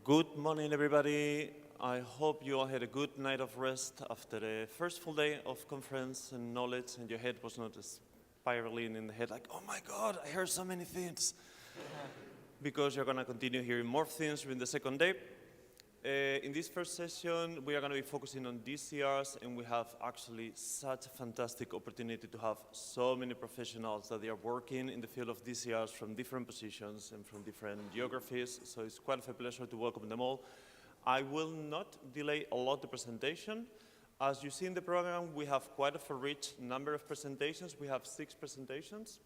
Good morning, everybody. I hope you all had a good night of rest after the first full day of conference and knowledge, and your head was not spiraling in the head like, oh my God, I heard so many things. Because you're going to continue hearing more things during the second day. In this first session, we are going to be focusing on DCRs, and we have actually such a fantastic opportunity to have so many professionals that they are working in the field of DCRs from different positions and from different geographies, so it's quite a pleasure to welcome them all. I will not delay a lot the presentation. As you see in the program, we have quite a rich number of presentations. We have 6 presentations.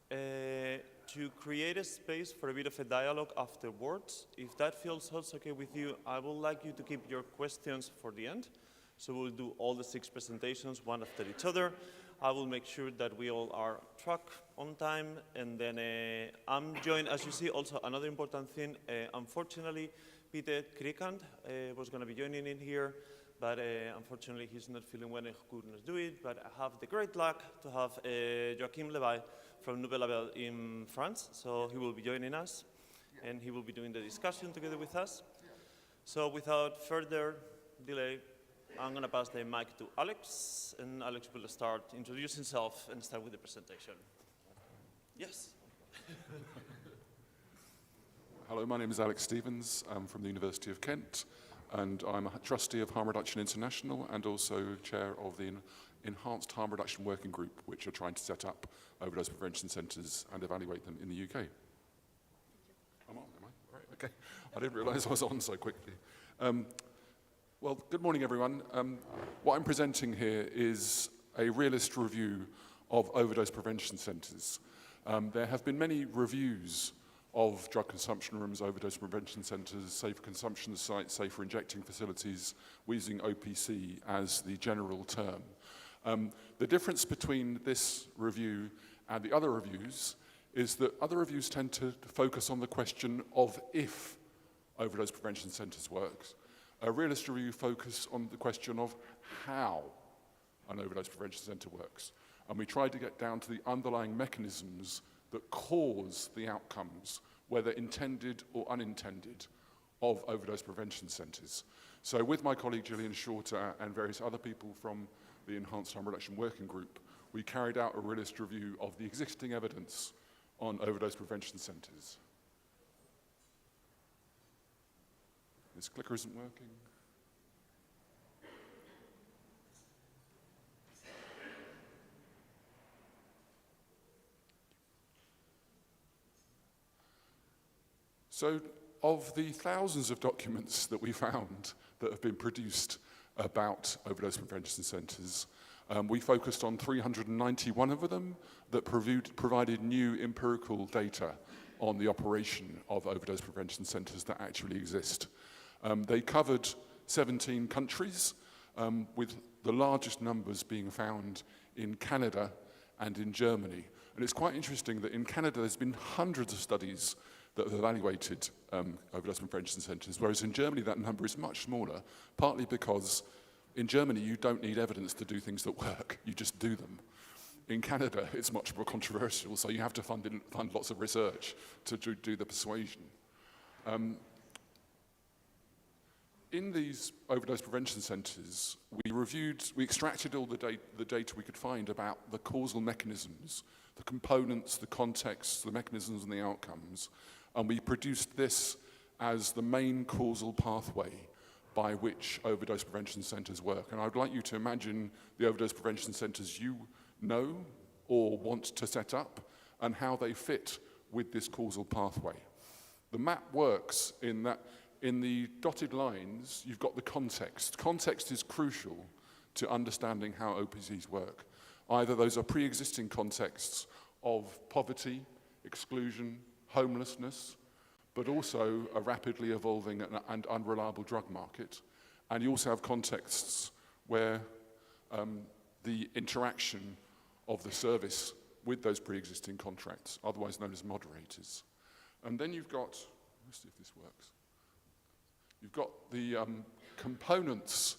To create a space for a bit of a dialogue afterwards, if that feels also okay with you, I would like you to keep your questions for the end. So we'll do all the 6 presentations, one after each other. I will make sure that we all are track on time, and then I'm joined, as you see, also another important thing. Unfortunately, Peter Krikant was going to be joining in here, but unfortunately he's not feeling well and couldn't do it. But I have the great luck to have Joachim Levi from Nouvelle Label in France, so he will be joining us, and he will be doing the discussion together with us. So without further delay, I'm going to pass the mic to Alex, and Alex will start introduce himself and start with the presentation. Yes. Hello, my name is Alex Stevens. I'm from the University of Kent, and I'm a trustee of Harm Reduction International and also chair of the Enhanced Harm Reduction Working Group, which are trying to set up overdose prevention centres and evaluate them in the UK. I'm on, am I? Right, okay. I didn't realise I was on so quickly. Well, good morning, everyone. What I'm presenting here is a realist review of overdose prevention centres. There have been many reviews of drug consumption rooms, overdose prevention centres, safer consumption sites, safer injecting facilities, we're using OPC as the general term. The difference between this review and the other reviews is that other reviews tend to focus on the question of if overdose prevention centres work. A realist review focuses on the question of how an overdose prevention centre works. And we try to get down to the underlying mechanisms that cause the outcomes, whether intended or unintended, of overdose prevention centres. So with my colleague Gillian Shorter and various other people from the Enhanced Harm Reduction Working Group, we carried out a realist review of the existing evidence on overdose prevention centres. This clicker isn't working. So, of the thousands of documents that we found that have been produced about overdose prevention centres, we focused on 391 of them that provided new empirical data on the operation of overdose prevention centres that actually exist. They covered 17 countries, with the largest numbers being found in Canada and in Germany. And it's quite interesting that in Canada there's been hundreds of studies that have evaluated overdose prevention centres, whereas in Germany that number is much smaller, partly because in Germany you don't need evidence to do things that work, you just do them. In Canada it's much more controversial, so you have to fund lots of research to do the persuasion. In these overdose prevention centres, we extracted all the data we could find about the causal mechanisms, the components, the contexts, the mechanisms and the outcomes, and we produced this as the main causal pathway by which overdose prevention centres work. And I would like you to imagine the overdose prevention centres you know or want to set up and how they fit with this causal pathway. The map works in that in the dotted lines, you've got the context. Context is crucial to understanding how OPCs work. Either those are pre-existing contexts of poverty, exclusion, homelessness, but also a rapidly evolving and unreliable drug market. And you also have contexts where the interaction of the service with those pre-existing contracts, otherwise known as moderators. And then you've got, let's see if this works. You've got the components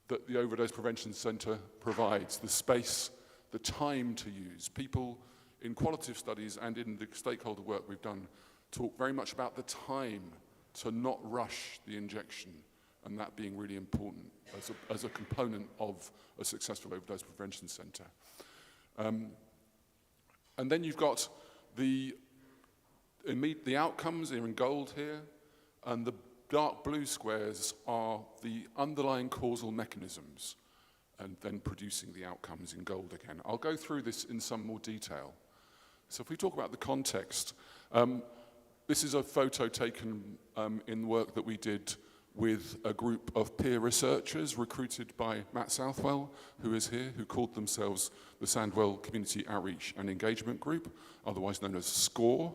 that the Overdose Prevention Centre provides, the space, the time to use. People in qualitative studies and in the stakeholder work we've done talk very much about the time to not rush the injection, and that being really important as a component of a successful overdose prevention centre. And then you've got the outcomes are in gold here, and the dark blue squares are the underlying causal mechanisms, and then producing the outcomes in gold again. I'll go through this in some more detail. So if we talk about the context, this is a photo taken in work that we did with a group of peer researchers recruited by Matt Southwell, who is here, who called themselves the Sandwell Community Outreach and Engagement Group, otherwise known as SCORE.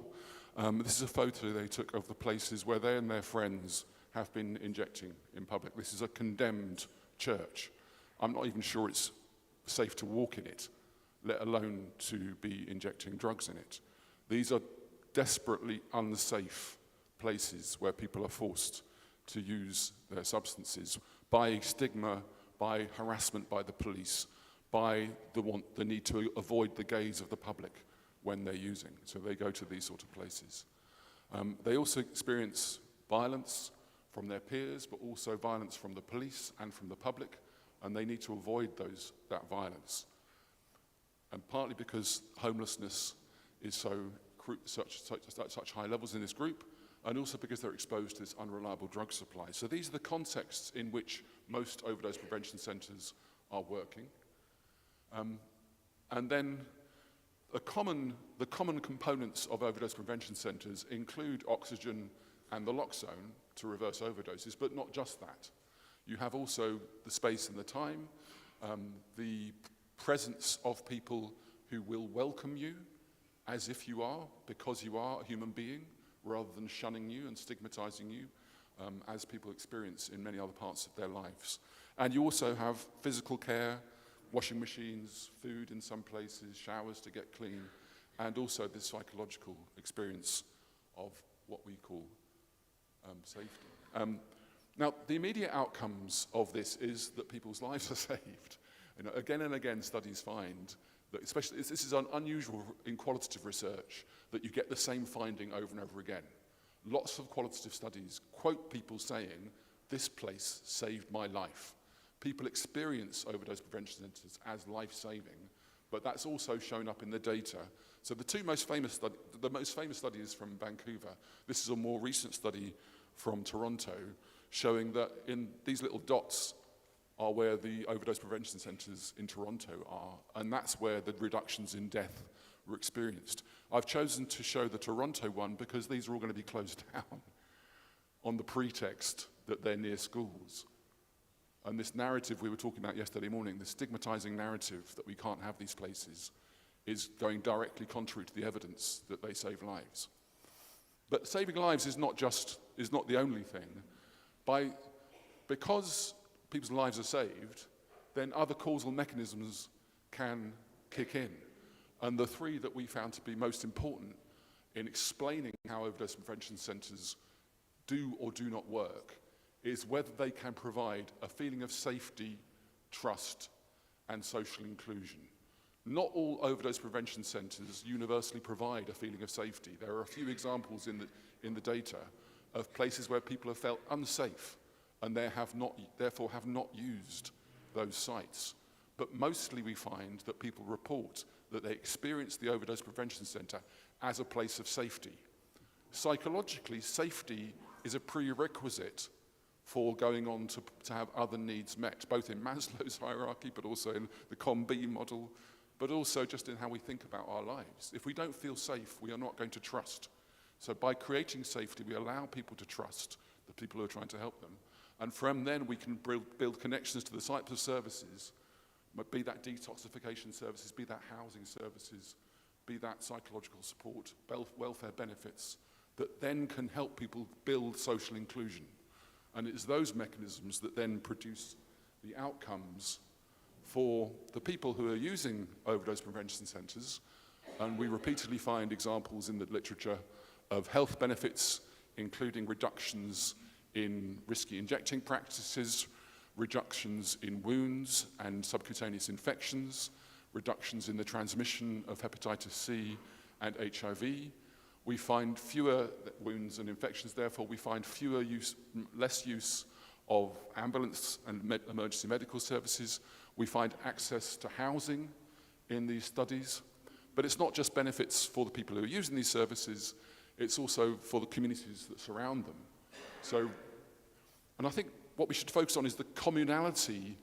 This is a photo they took of the places where they and their friends have been injecting in public. This is a condemned church. I'm not even sure it's safe to walk in it, let alone to be injecting drugs in it. These are desperately unsafe places where people are forced to use their substances by stigma, by harassment by the police, by the need to avoid the gaze of the public when they're using. So they go to these sort of places. They also experience violence from their peers, but also violence from the police and from the public, and they need to avoid that violence. And partly because homelessness is such high levels in this group, and also because they're exposed to this unreliable drug supply. So these are the contexts in which most overdose prevention centres are working. And then the common components of overdose prevention centres include oxygen and naloxone to reverse overdoses, but not just that. You have also the space and the time, the presence of people who will welcome you as if you are, because you are a human being, rather than shunning you and stigmatizing you, as people experience in many other parts of their lives. And you also have physical care, washing machines, food in some places, showers to get clean, and also this psychological experience of what we call safety. Now, the immediate outcomes of this is that people's lives are saved. You know, again and again, studies find that, especially, this is unusual in qualitative research, that you get the same finding over and over again. Lots of qualitative studies quote people saying, "This place saved my life." People experience overdose prevention centres as life-saving, but that's also shown up in the data. So the most famous study is from Vancouver. This is a more recent study from Toronto, showing that in these little dots are where the overdose prevention centres in Toronto are, and that's where the reductions in death were experienced. I've chosen to show the Toronto one because these are all going to be closed down on the pretext that they're near schools. And this narrative we were talking about yesterday morning, the stigmatizing narrative that we can't have these places, is going directly contrary to the evidence that they save lives. But saving lives is not the only thing. Because people's lives are saved, then other causal mechanisms can kick in. And the three that we found to be most important in explaining how overdose prevention centres do or do not work is whether they can provide a feeling of safety, trust, and social inclusion. Not all overdose prevention centres universally provide a feeling of safety. There are a few examples in the data of places where people have felt unsafe and therefore have not used those sites. But mostly we find that people report that they experience the overdose prevention centre as a place of safety. Psychologically, safety is a prerequisite for going on to have other needs met, both in Maslow's hierarchy, but also in the COM-B model, but also just in how we think about our lives. If we don't feel safe, we are not going to trust. So by creating safety, we allow people to trust the people who are trying to help them. And from then, we can build connections to the types of services, be that detoxification services, be that housing services, be that psychological support, welfare benefits, that then can help people build social inclusion. And it's those mechanisms that then produce the outcomes for the people who are using overdose prevention centres. And we repeatedly find examples in the literature of health benefits, including reductions in risky injecting practices, reductions in wounds and subcutaneous infections, reductions in the transmission of hepatitis C and HIV, We find fewer wounds and infections, therefore we find less use of ambulance and emergency medical services. We find access to housing in these studies. But it's not just benefits for the people who are using these services, it's also for the communities that surround them. So, and I think what we should focus on is the communality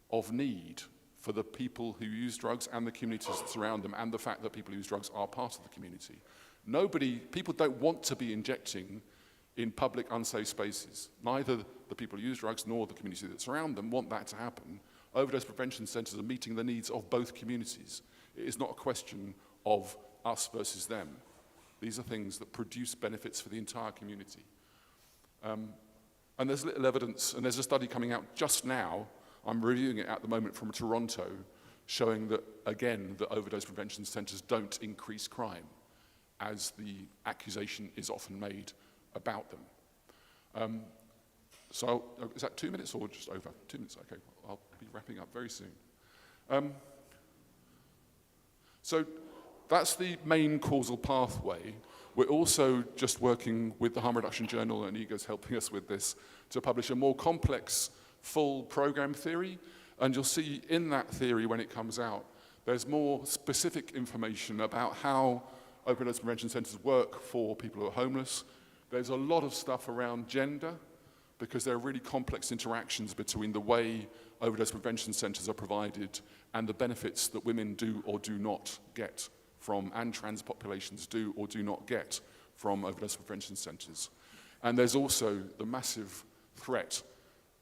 of need for the people who use drugs and the communities that surround them, and the fact that people who use drugs are part of the community. People don't want to be injecting in public, unsafe spaces. Neither the people who use drugs nor the community that surround them want that to happen. Overdose prevention centres are meeting the needs of both communities. It is not a question of us versus them. These are things that produce benefits for the entire community. And there's little evidence, and there's a study coming out just now, I'm reviewing it at the moment from Toronto, showing that, again, that overdose prevention centres don't increase crime, as the accusation is often made about them. So, is that 2 minutes or just over? 2 minutes, okay. I'll be wrapping up very soon. So that's the main causal pathway. We're also just working with the Harm Reduction Journal, and IGA's helping us with this, to publish a more complex, full program theory. And you'll see in that theory, when it comes out, there's more specific information about how overdose prevention centres work for people who are homeless. There's a lot of stuff around gender, because there are really complex interactions between the way overdose prevention centres are provided and the benefits that women do or do not get from, and trans populations do or do not get from overdose prevention centres. And there's also the massive threat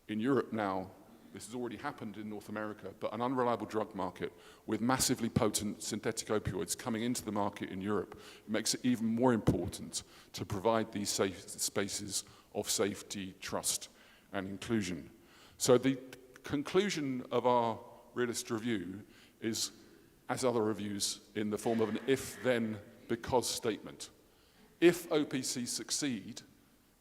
in Europe now. This has already happened in North America, but an unreliable drug market with massively potent synthetic opioids coming into the market in Europe makes it even more important to provide these safe spaces of safety, trust, and inclusion. So the conclusion of our realist review is, as other reviews, in the form of an if, then, because statement. If OPCs succeed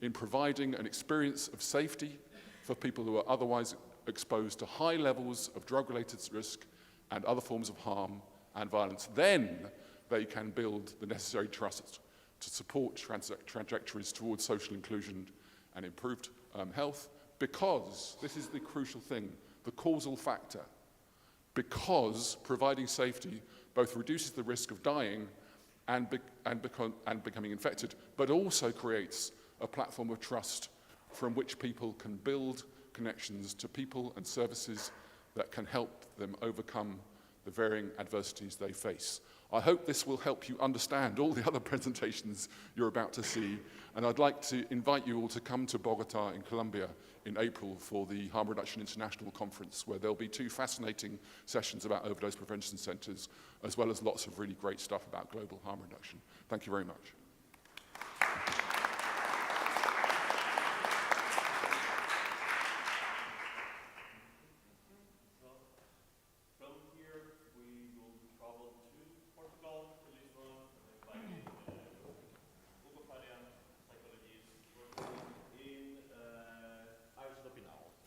in providing an experience of safety for people who are otherwise exposed to high levels of drug-related risk and other forms of harm and violence, then they can build the necessary trust to support trajectories towards social inclusion and improved health, because, this is the crucial thing, the causal factor, because providing safety both reduces the risk of dying and becoming infected, but also creates a platform of trust from which people can build connections to people and services that can help them overcome the varying adversities they face. I hope this will help you understand all the other presentations you're about to see, and I'd like to invite you all to come to Bogota in Colombia in April for the Harm Reduction International Conference, where there'll be 2 fascinating sessions about overdose prevention centres, as well as lots of really great stuff about global harm reduction. Thank you very much.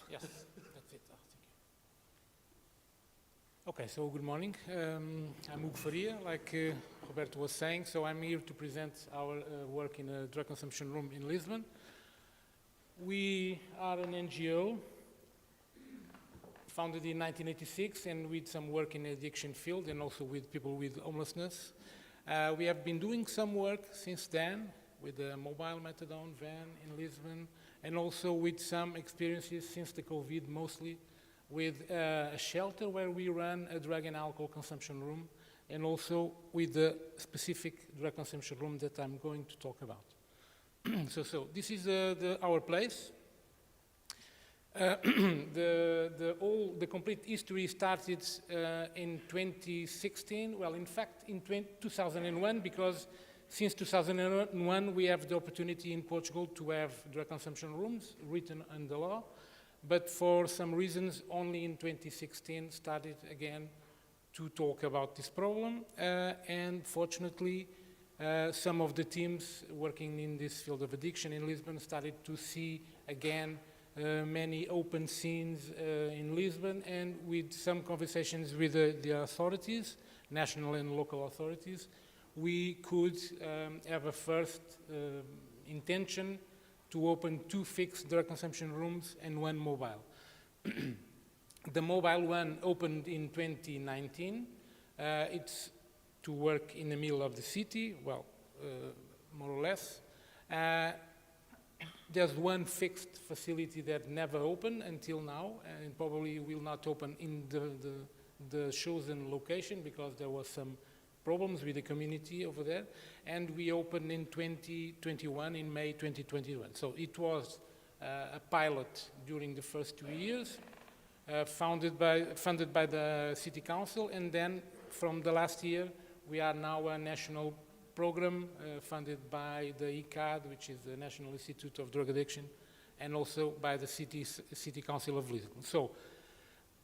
Yes, that's it. Okay, so good morning. I'm Hugo Faria, like Roberto was saying, so I'm here to present our work in a drug consumption room in Lisbon. We are an NGO founded in 1986, and with some work in the addiction field and also with people with homelessness. We have been doing some work since then with the mobile methadone van in Lisbon, and also with some experiences since the COVID, mostly with a shelter where we run a drug and alcohol consumption room, and also with the specific drug consumption room that I'm going to talk about. So this is our place. The complete history started in 2016. Well, in fact, in 2001, because since 2001, we have the opportunity in Portugal to have drug consumption rooms written under law, but for some reasons, only in 2016 started again to talk about this problem, and fortunately, some of the teams working in this field of addiction in Lisbon started to see again many open scenes in Lisbon, and with some conversations with the authorities, national and local authorities, we could have a first intention to open 2 fixed drug consumption rooms and 1 mobile. The mobile one opened in 2019. It's to work in the middle of the city, well, more or less. There's 1 fixed facility that never opened until now, and probably will not open in the chosen location because there was some problems with the community over there. And we opened in 2021, in May 2021. So it was a pilot during the first 2 years, funded by the City Council, and then from the last year, we are now a national program funded by the ICAD, which is the National Institute of Drug Addiction, and also by the City Council of Lisbon. So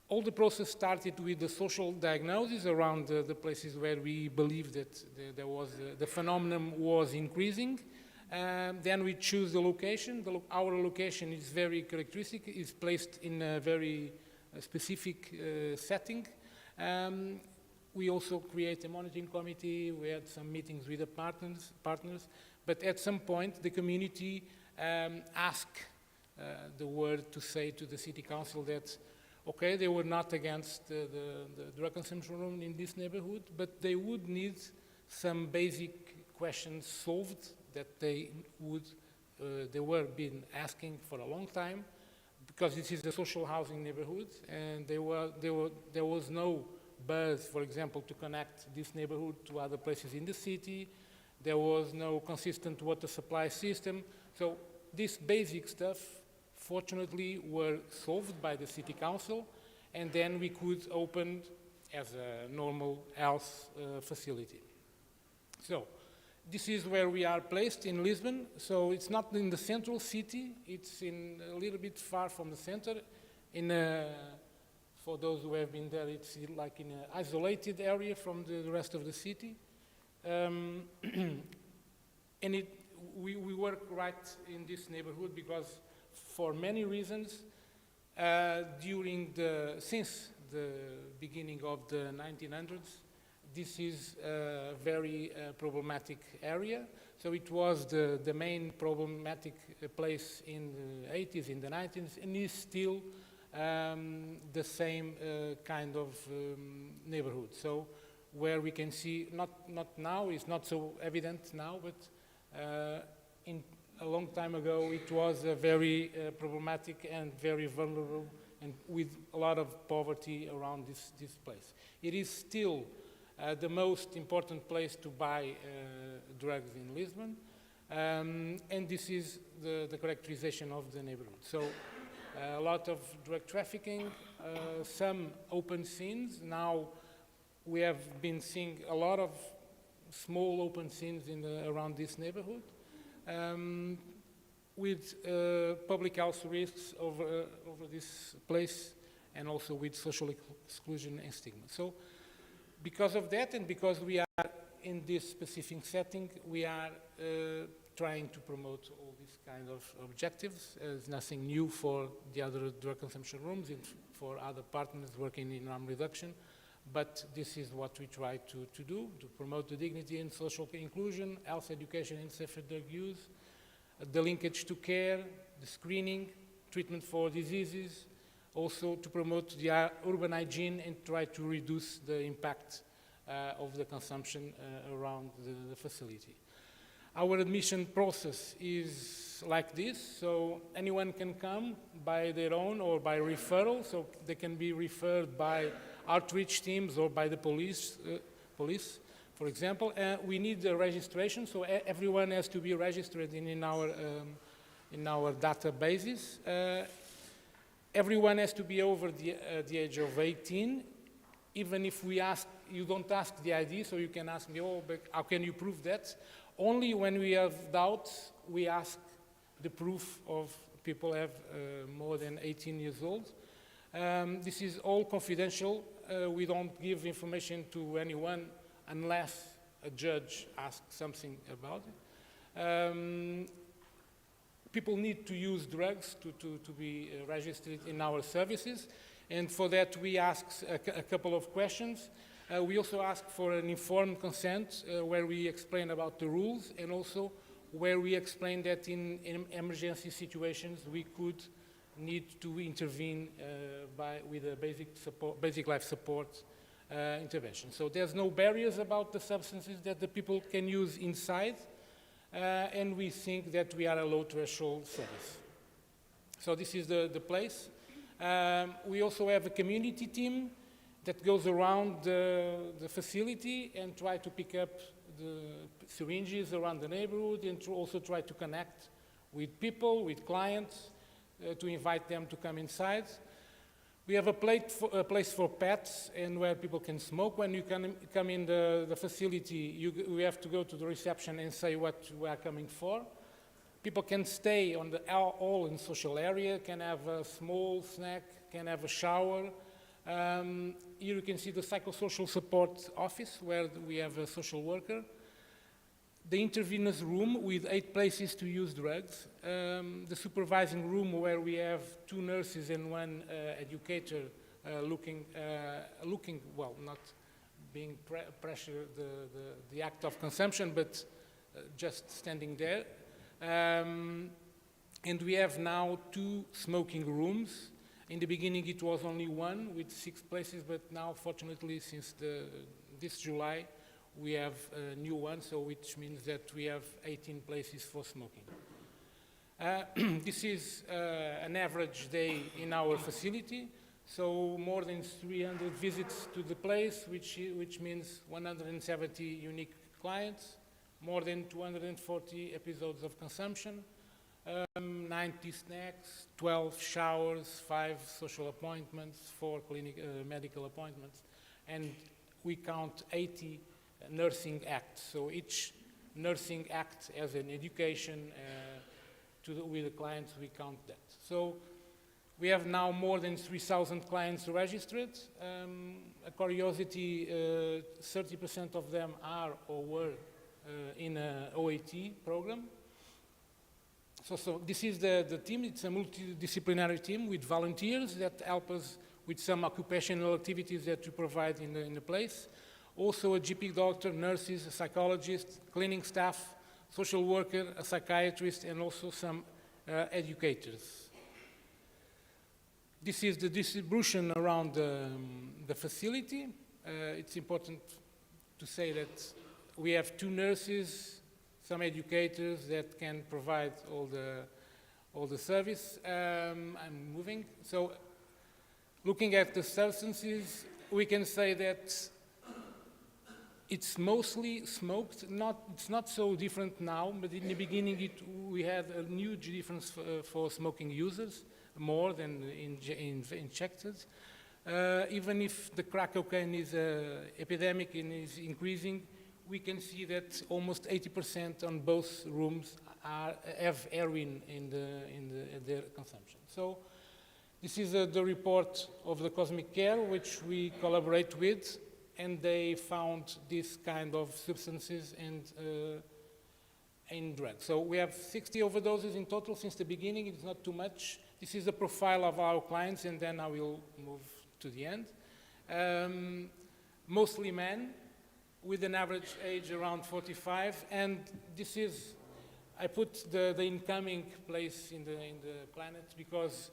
all the process started with the social diagnosis around the places where we believed that the phenomenon was increasing. Then we choose the location. Our location is very characteristic. It's placed in a very specific setting. We also create a monitoring committee. We had some meetings with the partners. But at some point, the community asked the word to say to the City Council that, okay, they were not against the drug consumption room in this neighborhood, but they would need some basic questions solved that they were been asking for a long time, because this is a social housing neighborhood, and there was no buzz, for example, to connect this neighborhood to other places in the city. There was no consistent water supply system. So this basic stuff, fortunately, were solved by the City Council, and then we could open as a normal health facility. So this is where we are placed in Lisbon. So it's not in the central city. It's in a little bit far from the center. For those who have been there, it's like in an isolated area from the rest of the city. And we work right in this neighborhood because for many reasons, since the beginning of the 1900s, this is a very problematic area. So it was the main problematic place in the 80s, in the 90s, and is still the same kind of neighborhood. So where we can see, not now, it's not so evident now, but a long time ago, it was a very problematic and very vulnerable, and with a lot of poverty around this place. It is still the most important place to buy drugs in Lisbon, and this is the characterization of the neighborhood. So a lot of drug trafficking, some open scenes. Now we have been seeing a lot of small open scenes around this neighborhood. With public health risks over this place, and also with social exclusion and stigma. So because of that, and because we are in this specific setting, we are trying to promote all these kind of objectives. There's nothing new for the other drug consumption rooms and for other partners working in harm reduction, but this is what we try to do, to promote the dignity and social inclusion, health education and safer drug use, the linkage to care, the screening, treatment for diseases, also to promote the urban hygiene and try to reduce the impact of the consumption around the facility. Our admission process is like this, so anyone can come by their own or by referral, so they can be referred by outreach teams or by the police, for example. We need the registration, so everyone has to be registered in our databases. Everyone has to be over the age of 18. Even if you don't ask the ID, so you can ask me, oh, but how can you prove that? Only when we have doubts, we ask the proof of people have more than 18 years old. This is all confidential. We don't give information to anyone unless a judge asks something about it. People need to use drugs to be registered in our services, and for that we ask a couple of questions. We also ask for an informed consent where we explain about the rules, and also where we explain that in emergency situations we could need to intervene with a basic life support intervention. So there's no barriers about the substances that the people can use inside, and we think that we are a low threshold service. So this is the place. We also have a community team that goes around the facility and try to pick up the syringes around the neighborhood, and to also try to connect with people, with clients, to invite them to come inside. We have a place for pets and where people can smoke. When you come in the facility, we have to go to the reception and say what we are coming for. People can stay on the all in social area, can have a small snack, can have a shower. Here you can see the psychosocial support office where we have a social worker. The intravenous room with 8 places to use drugs. The supervising room where we have 2 nurses and 1 educator looking, well, not being pressure the act of consumption, but just standing there. And we have now 2 smoking rooms. In the beginning it was only 1 with 6 places, but now fortunately since this July we have a new one, so which means that we have 18 places for smoking. This is an average day in our facility, so more than 300 visits to the place, which means 170 unique clients, more than 240 episodes of consumption, 90 snacks, 12 showers, 5 social appointments, 4 medical appointments, and we count 80 nursing acts. So each nursing act as an education with the clients, we count that. So we have now more than 3,000 clients registered. A curiosity, 30% of them are or were in an OAT program. So this is the team. It's a multidisciplinary team with volunteers that help us with some occupational activities that we provide in the place. Also a GP doctor, nurses, a psychologist, cleaning staff, social worker, a psychiatrist, and also some educators. This is the distribution around the facility. It's important to say that we have 2 nurses, some educators that can provide all the service. I'm moving. So looking at the substances, we can say that it's mostly smoked. It's not so different now, but in the beginning we had a huge difference for smoking users, more than injected. Even if the crack cocaine is an epidemic and is increasing, we can see that almost 80% on both rooms have heroin in their consumption. So this is the report of the Cosmic Care, which we collaborate with, and they found this kind of substances in drugs. So we have 60 overdoses in total since the beginning. It's not too much. This is the profile of our clients, and then I will move to the end. Mostly men, with an average age around 45, and this is, I put the incoming place in the planet because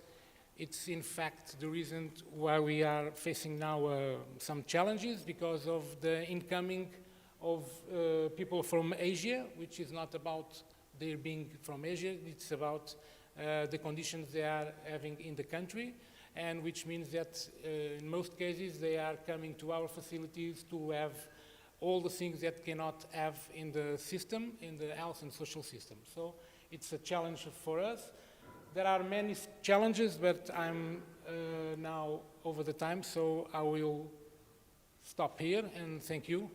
it's in fact the reason why we are facing now some challenges, because of the incoming of people from Asia, which is not about their being from Asia, it's about the conditions they are having in the country, and which means that in most cases they are coming to our facilities to have all the things that cannot have in the system, in the health and social system. So it's a challenge for us. There are many challenges, but I'm now over the time, so I will stop here and thank you.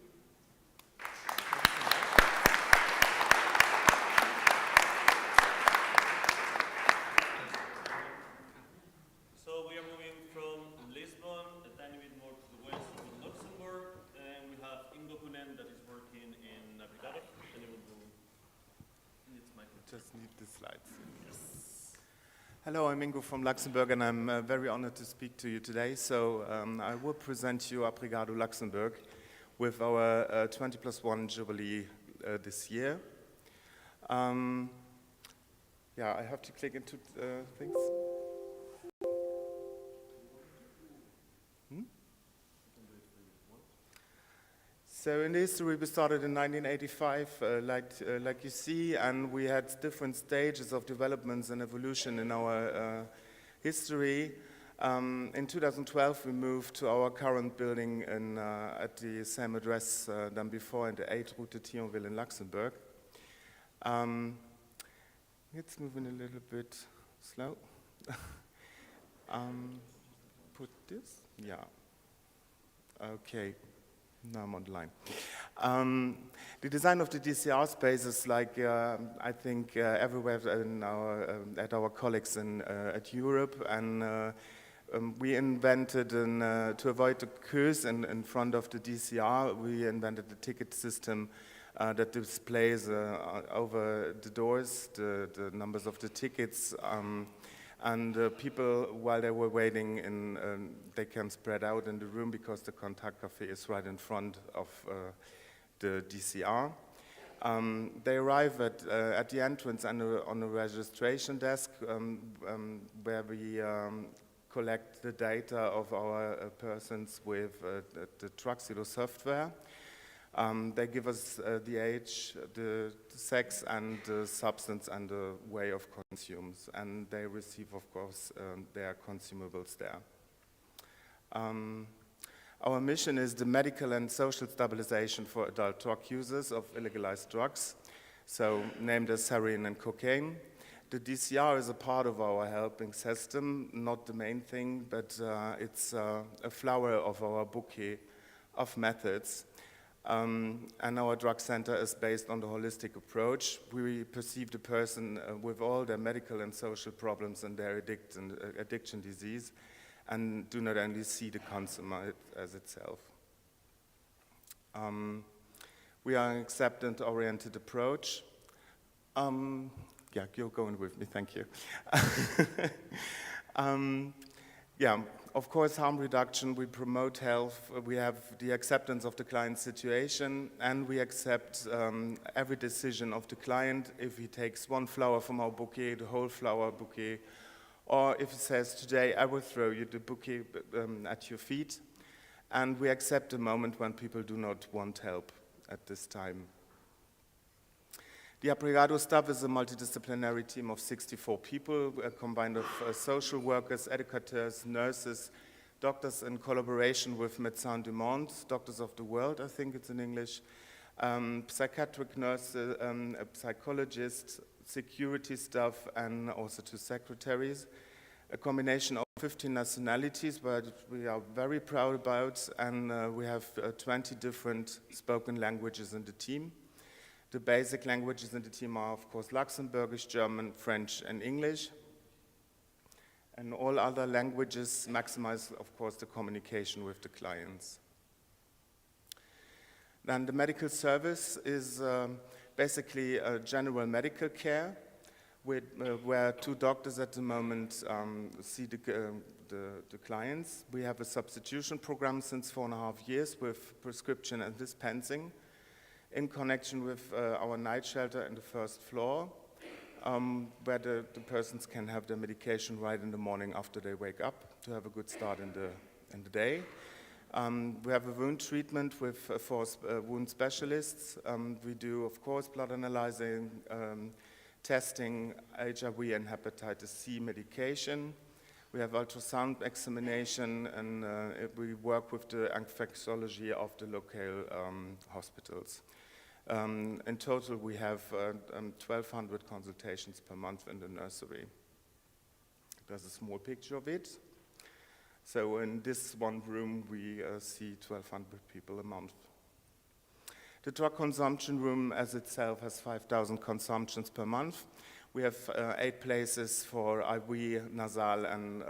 So we are moving from Lisbon, a tiny bit more to the west of Luxembourg, and we have Ingo Kunen that is working in Brigado, and he will do its microphone. Just need the slides. Yes. Hello, I'm Ingo from Luxembourg, and I'm very honored to speak to you today. So I will present you Obrigado Luxembourg with our 20+1 Jubilee this year. Yeah, I have to click into things. So in history, we started in 1985, like you see, and we had different stages of developments and evolution in our history. In 2012, we moved to our current building at the same address than before in the 8 Rue de Thionville in Luxembourg. It's moving a little bit slow. Put this? Yeah. Okay. Now I'm on the line. The design of the DCR space is like, I think, everywhere at our colleagues at Europe, and we invented, to avoid the queues in front of the DCR, we invented the ticket system that displays over the doors the numbers of the tickets. And people, while they were waiting, they can spread out in the room because the contact cafe is right in front of the DCR. They arrive at the entrance and on a registration desk where we collect the data of our persons with the Drugreporter software. They give us the age, the sex, and the substance, and the way of consumes, and they receive, of course, their consumables there. Our mission is the medical and social stabilization for adult drug users of illegalized drugs, so named as heroin and cocaine. The DCR is a part of our helping system, not the main thing, but it's a flower of our bouquet of methods. And our drug center is based on the holistic approach. We perceive the person with all their medical and social problems and their addiction disease, and do not only see the consumer as itself. We are an acceptance-oriented approach. Yeah, you're going with me, thank you. Yeah. Of course, harm reduction, we promote health, we have the acceptance of the client's situation, and we accept every decision of the client. If he takes one flower from our bouquet, the whole flower bouquet, or if he says, today I will throw you the bouquet at your feet. And we accept the moment when people do not want help at this time. The Obrigado staff is a multidisciplinary team of 64 people, combined of social workers, educators, nurses, doctors in collaboration with Médecins du Monde, Doctors of the World, I think it's in English, psychiatric nurses, psychologists, security staff, and also 2 secretaries. A combination of 15 nationalities, but we are very proud about, and we have 20 different spoken languages in the team. The basic languages in the team are, of course, Luxembourgish, German, French, and English. And all other languages maximize, of course, the communication with the clients. Then the medical service is basically a general medical care, where 2 doctors at the moment see the clients. We have a substitution program since 4.5 years with prescription and dispensing, in connection with our night shelter in the 1st floor, where the persons can have their medication right in the morning after they wake up to have a good start in the day. We have a wound treatment with 4 wound specialists. We do, of course, blood analyzing, testing, HIV and hepatitis C medication. We have ultrasound examination, and we work with the infectiology of the local hospitals. In total, we have 1,200 consultations per month in the nursery. There's a small picture of it. So in this one room, we see 1,200 people a month. The drug consumption room as itself has 5,000 consumptions per month. We have 8 places for IV, nasal, and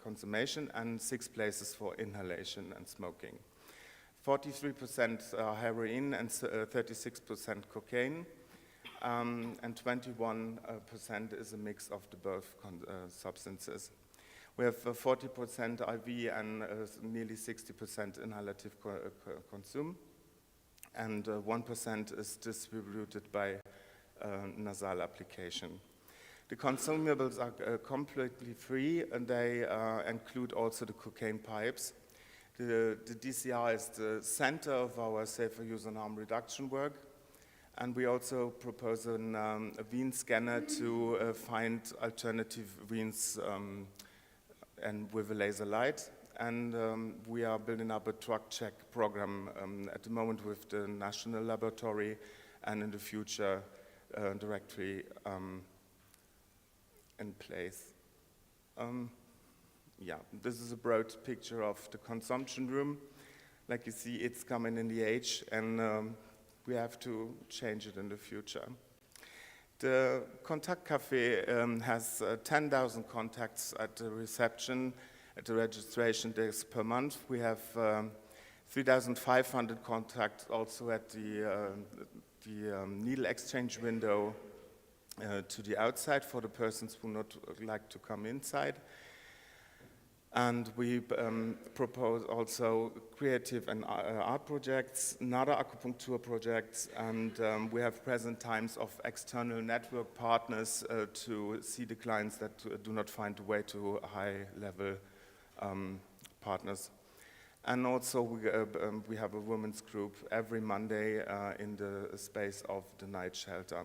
consummation, and 6 places for inhalation and smoking. 43% heroin and 36% cocaine. and 21% is a mix of the both substances. We have 40% IV and nearly 60% inhalative consume, and 1% is distributed by nasal application. The consumables are completely free, and they include also the cocaine pipes. The DCR is the center of our safer use and harm reduction work, and we also propose a vein scanner to find alternative veins and with a laser light. And we are building up a drug check program at the moment with the National Laboratory, and in the future directly in place. Yeah, this is a broad picture of the consumption room. Like you see, it's coming in the age, and we have to change it in the future. The Contact Café has 10,000 contacts at the reception, at the registration desk per month. We have 3,500 contacts also at the needle exchange window to the outside for the persons who not like to come inside. And we propose also creative and art projects, another acupuncture projects, and we have present times of external network partners to see the clients that do not find a way to high-level partners. And also we have a women's group every Monday in the space of the night shelter.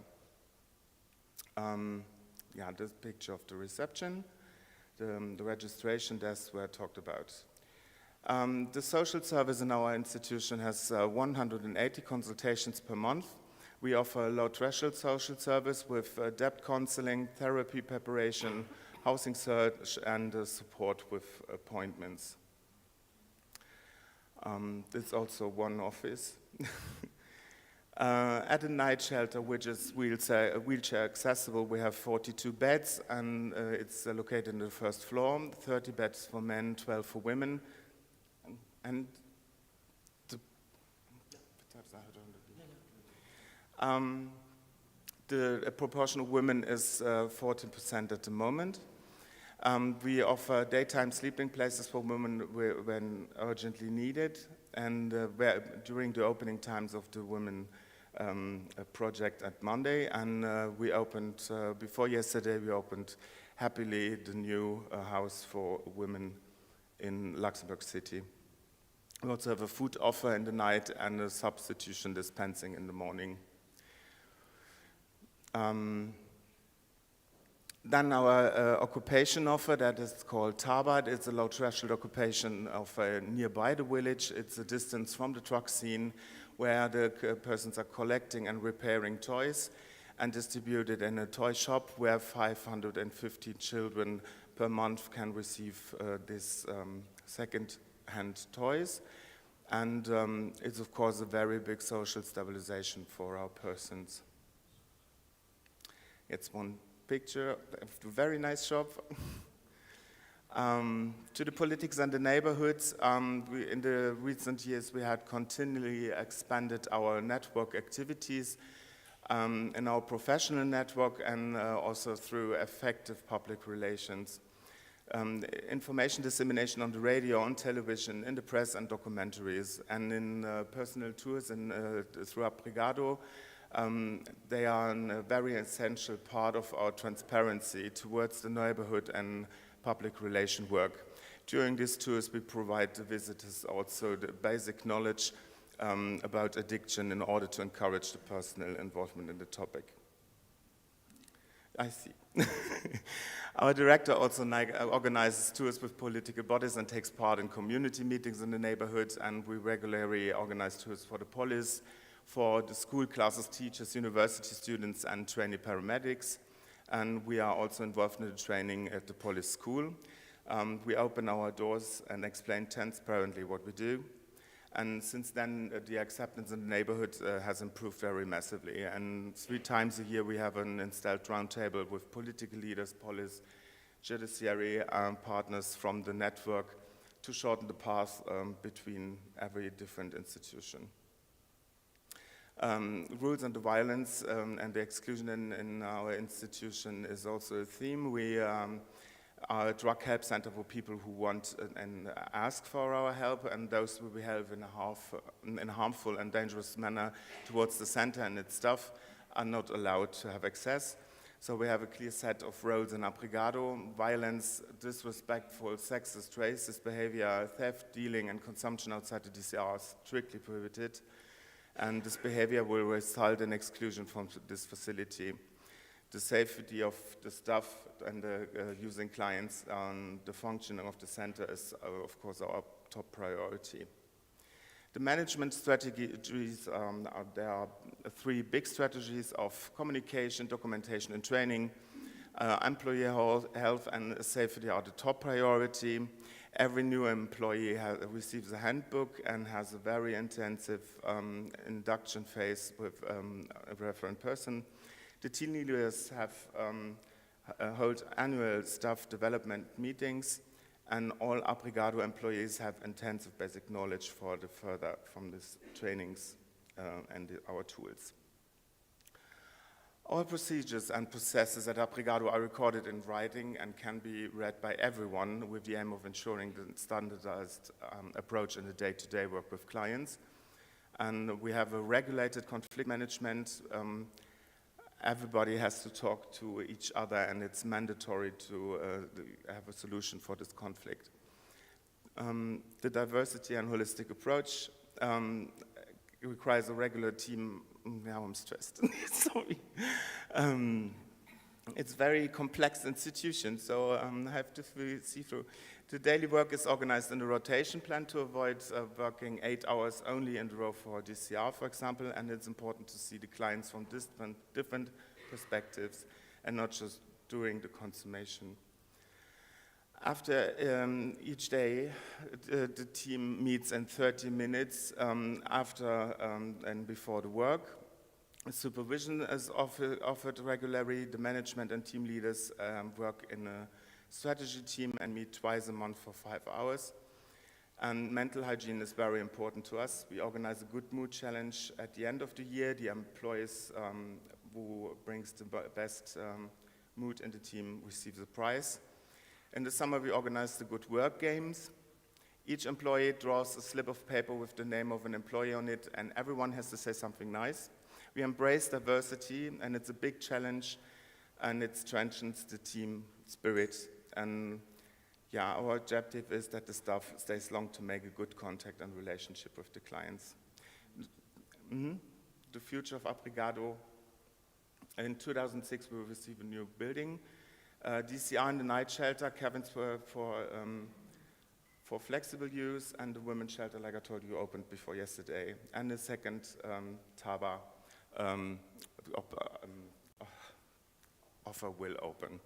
Yeah, this picture of the reception. The registration desk were talked about. The social service in our institution has 180 consultations per month. We offer a low-threshold social service with debt counseling, therapy preparation, housing search, and support with appointments. There's also one office. At a night shelter, which is wheelchair accessible, we have 42 beds, and it's located in the first floor, 30 beds for men, 12 for women. And the proportion of women is 14% at the moment. We offer daytime sleeping places for women when urgently needed, and during the opening times of the women project at Monday, and we opened, before yesterday, we opened happily the new house for women in Luxembourg City. We also have a food offer in the night and a substitution dispensing in the morning. Then our occupation offer, that is called Tabat. It's a low-threshold occupation of nearby the village. It's a distance from the drug scene where the persons are collecting and repairing toys and distributed in a toy shop where 550 children per month can receive these second-hand toys. And it's, of course, a very big social stabilization for our persons. It's one picture of a very nice shop. To the politics and the neighborhoods, in the recent years we had continually expanded our network activities in our professional network and also through effective public relations. Information dissemination on the radio, on television, in the press and documentaries, and in personal tours through Abrigado. They are a very essential part of our transparency towards the neighborhood and public relation work. During these tours, we provide the visitors also the basic knowledge about addiction in order to encourage the personal involvement in the topic. I see. Our director also organizes tours with political bodies and takes part in community meetings in the neighborhoods, and we regularly organize tours for the police, for the school classes, teachers, university students, and trainee paramedics. And we are also involved in the training at the police school. We open our doors and explain transparently what we do. And since then, the acceptance in the neighborhood has improved very massively. And 3 times a year, we have an installed roundtable with political leaders, police, judiciary, partners from the network to shorten the path between every different institution. Rules on the violence and the exclusion in our institution is also a theme. We are a drug help center for people who want and ask for our help, and those who we help in a harmful and dangerous manner towards the center and its staff are not allowed to have access. So we have a clear set of roles in Abrigado: violence, disrespectful, sexist, racist behavior, theft, dealing, and consumption outside the DCR are strictly prohibited. And this behavior will result in exclusion from this facility. The safety of the staff and using clients and the functioning of the center is, of course, our top priority. The management strategies, there are 3 big strategies of communication, documentation, and training. Employee health and safety are the top priority. Every new employee receives a handbook and has a very intensive induction phase with a referent person. The team leaders hold annual staff development meetings, and all Abrigado employees have intensive basic knowledge for the further from these trainings and our tools. All procedures and processes at Abrigado are recorded in writing and can be read by everyone with the aim of ensuring the standardized approach in the day-to-day work with clients. And we have a regulated conflict management. Everybody has to talk to each other, and it's mandatory to have a solution for this conflict. The diversity and holistic approach requires a regular team. Now I'm stressed, sorry. It's very complex institution, so I have to see through. The daily work is organized in a rotation plan to avoid working 8 hours only in the row for DCR, for example, and it's important to see the clients from different perspectives and not just during the consummation. After each day, the team meets in 30 minutes after and before the work. Supervision is offered regularly. The management and team leaders work in a strategy team and meet twice a month for 5 hours. And mental hygiene is very important to us. We organize a good mood challenge at the end of the year. The employees who brings the best mood in the team receives a prize. In the summer, we organize the good work games. Each employee draws a slip of paper with the name of an employee on it, and everyone has to say something nice. We embrace diversity, and it's a big challenge, and it strengthens the team spirit. And yeah, our objective is that the staff stays long to make a good contact and relationship with the clients. The future of Abrigado. In 2006, we will receive a new building. DCR and the night shelter, cabins for flexible use, and the women's shelter, like I told you, opened before yesterday. And the second TABA offer will open.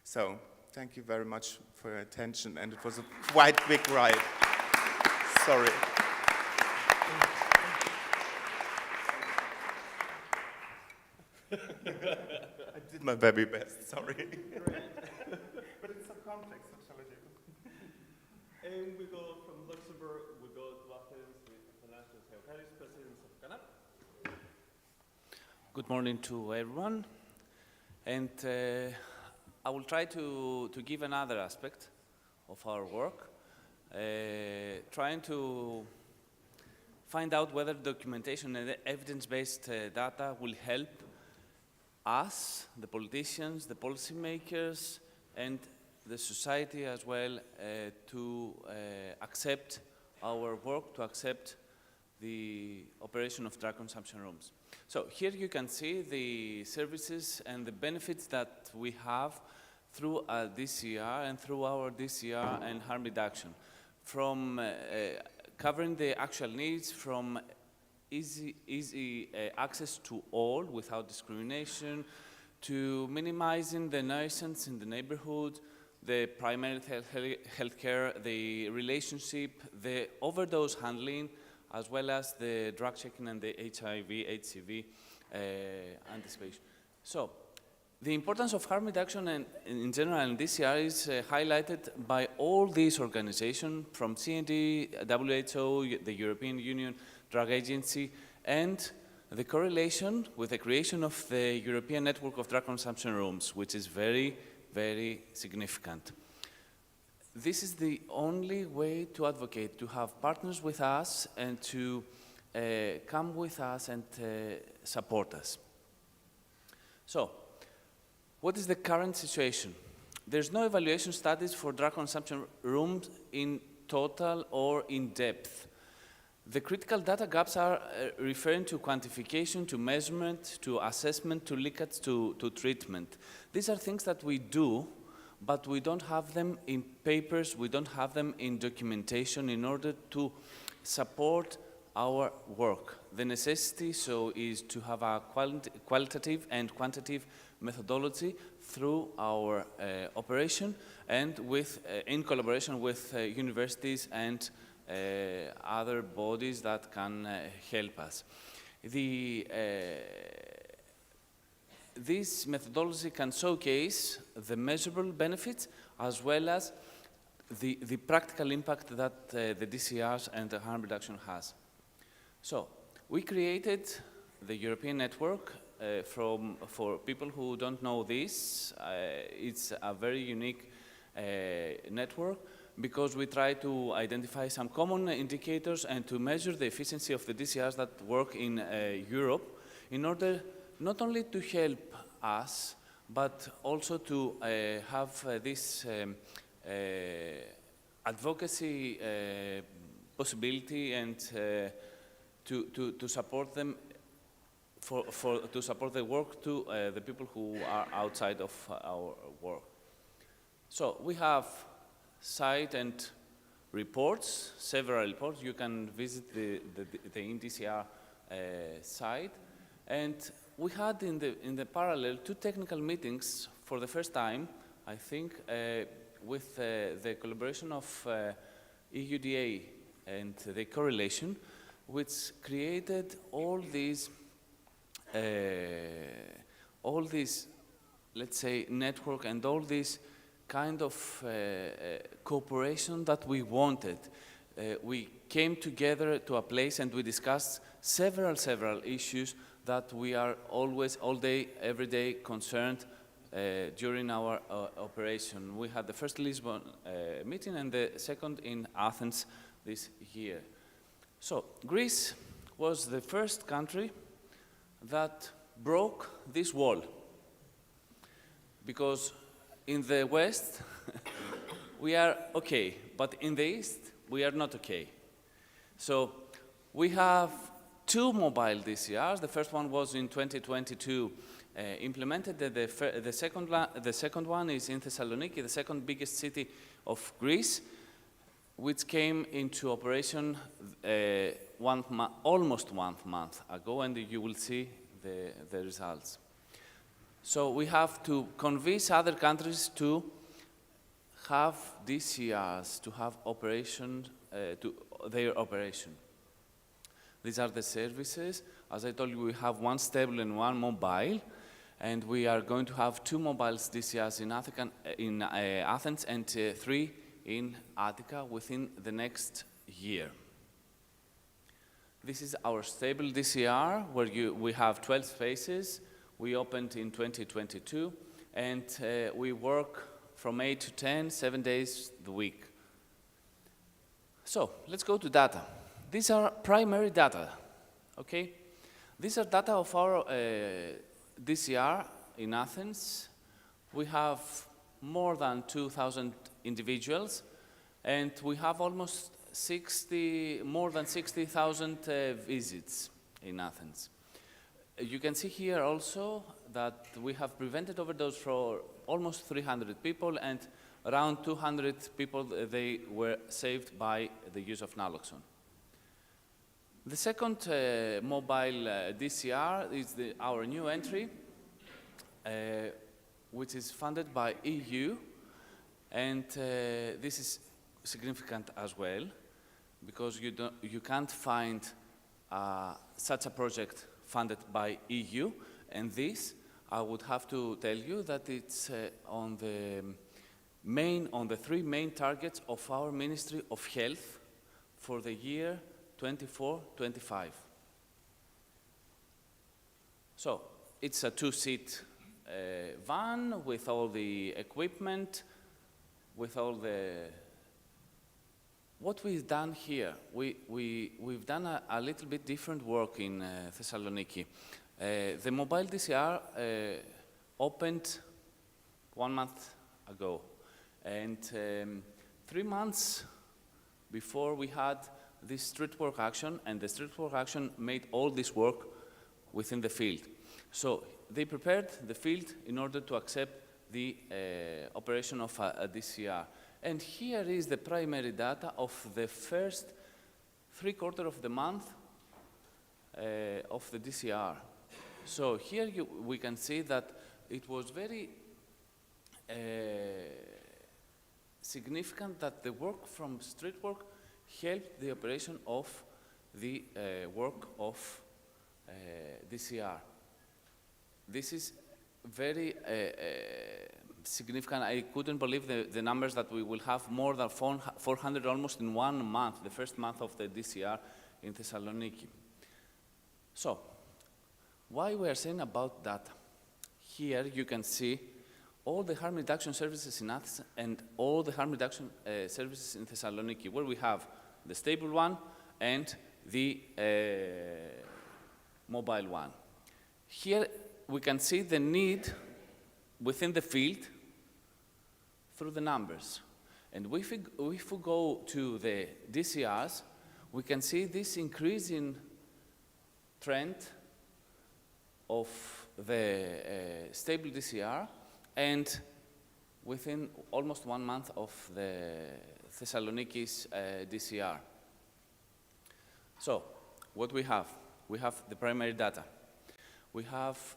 So, thank you very much for your attention, and it was a quite big ride. Sorry. I did my very best, sorry. But it's so complex, what shall I do? And we go from Luxembourg, we go to Athens with Athanasios Theokaris, President of Canap. Good morning to everyone. And I will try to give another aspect of our work, trying to find out whether documentation and evidence-based data will help us, the politicians, the policymakers, and the society as well to accept our work, to accept the operation of drug consumption rooms. So here you can see the services and the benefits that we have through a DCR and through our DCR and harm reduction, from covering the actual needs, from easy access to all without discrimination, to minimizing the nuisance in the neighborhood, the primary health care, the relationship, the overdose handling, as well as the drug checking and the HIV, HCV anticipation. So, the importance of harm reduction in general in DCR is highlighted by all these organizations, from CND, WHO, the European Union Drug Agency, and the correlation with the creation of the European Network of Drug Consumption Rooms, which is very, very significant. This is the only way to advocate, to have partners with us and to come with us and support us. So, what is the current situation? There's no evaluation studies for drug consumption rooms in total or in depth. The critical data gaps are referring to quantification, to measurement, to assessment, to leakage, to treatment. These are things that we do, but we don't have them in papers, we don't have them in documentation in order to support our work. The necessity so is to have a qualitative and quantitative methodology through our operation and in collaboration with universities and other bodies that can help us. This methodology can showcase the measurable benefits as well as the practical impact that the DCRs and the harm reduction has. So, we created the European network for people who don't know this. It's a very unique network because we try to identify some common indicators and to measure the efficiency of the DCRs that work in Europe in order not only to help us, but also to have this advocacy possibility and to support them to support the work to the people who are outside of our work. So we have site and reports, several reports. You can visit the INDCR site. And we had in the parallel 2 technical meetings for the first time, I think, with the collaboration of EUDA and the correlation, which created all these, let's say, network and all this kind of cooperation that we wanted. We came together to a place and we discussed several issues that we are always, all day, every day concerned during our operation. We had the first Lisbon meeting and the second in Athens this year. So, Greece was the first country that broke this wall. Because in the West, we are okay, but in the East, we are not okay. So, we have 2 mobile DCRs. The first one was in 2022 implemented. The second one is in Thessaloniki, the second biggest city of Greece, which came into operation almost 1 month ago, and you will see the results. So we have to convince other countries to have DCRs, to have their operation. These are the services. As I told you, we have 1 stable and 1 mobile, and we are going to have 2 mobile DCRs in Athens and 3 in Attica within the next year. This is our stable DCR, where we have 12 spaces. We opened in 2022, and we work from 8 to 10, 7 days a week. So, let's go to data. These are primary data, okay? These are data of our DCR in Athens. We have more than 2,000 individuals, and we have almost more than 60,000 visits in Athens. You can see here also that we have prevented overdose for almost 300 people, and around 200 people, they were saved by the use of naloxone. The second mobile DCR is our new entry, which is funded by EU, and this is significant as well, because you can't find such a project funded by EU, and this, I would have to tell you that it's on the 3 main targets of our Ministry of Health for the year 24-25. So it's a two-seat van with all the equipment, with all the... What we've done here, we've done a little bit different work in Thessaloniki. The mobile DCR opened 1 month ago, and 3 months before we had this street work action, and the street work action made all this work within the field. So they prepared the field in order to accept the operation of a DCR. And here is the primary data of the first 3/4 of the month of the DCR. So here we can see that it was very significant that the work from street work helped the operation of the work of DCR. This is very significant. I couldn't believe the numbers that we will have more than 400 almost in 1 month, the first month of the DCR in Thessaloniki. So, why we are saying about data? Here you can see all the harm reduction services in Athens and all the harm reduction services in Thessaloniki, where we have the stable one and the mobile one. Here we can see the need within the field through the numbers. And if we go to the DCRs, we can see this increasing trend of the stable DCR, and within almost 1 month of the Thessaloniki's DCR. So, what we have the primary data. We have,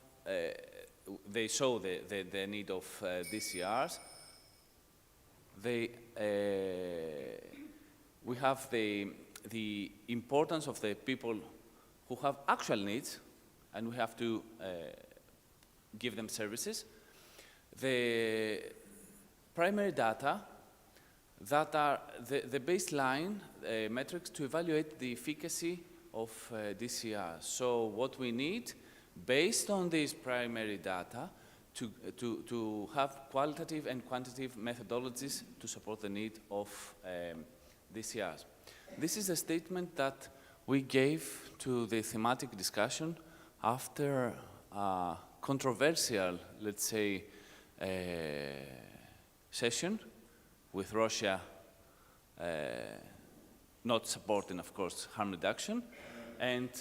they show the need of DCRs. We have the importance of the people who have actual needs, and we have to give them services. The primary data that are the baseline metrics to evaluate the efficacy of DCR. So what we need, based on these primary data, to have qualitative and quantitative methodologies to support the need of DCRs. This is a statement that we gave to the thematic discussion after a controversial, let's say, session with Russia not supporting, of course, harm reduction. And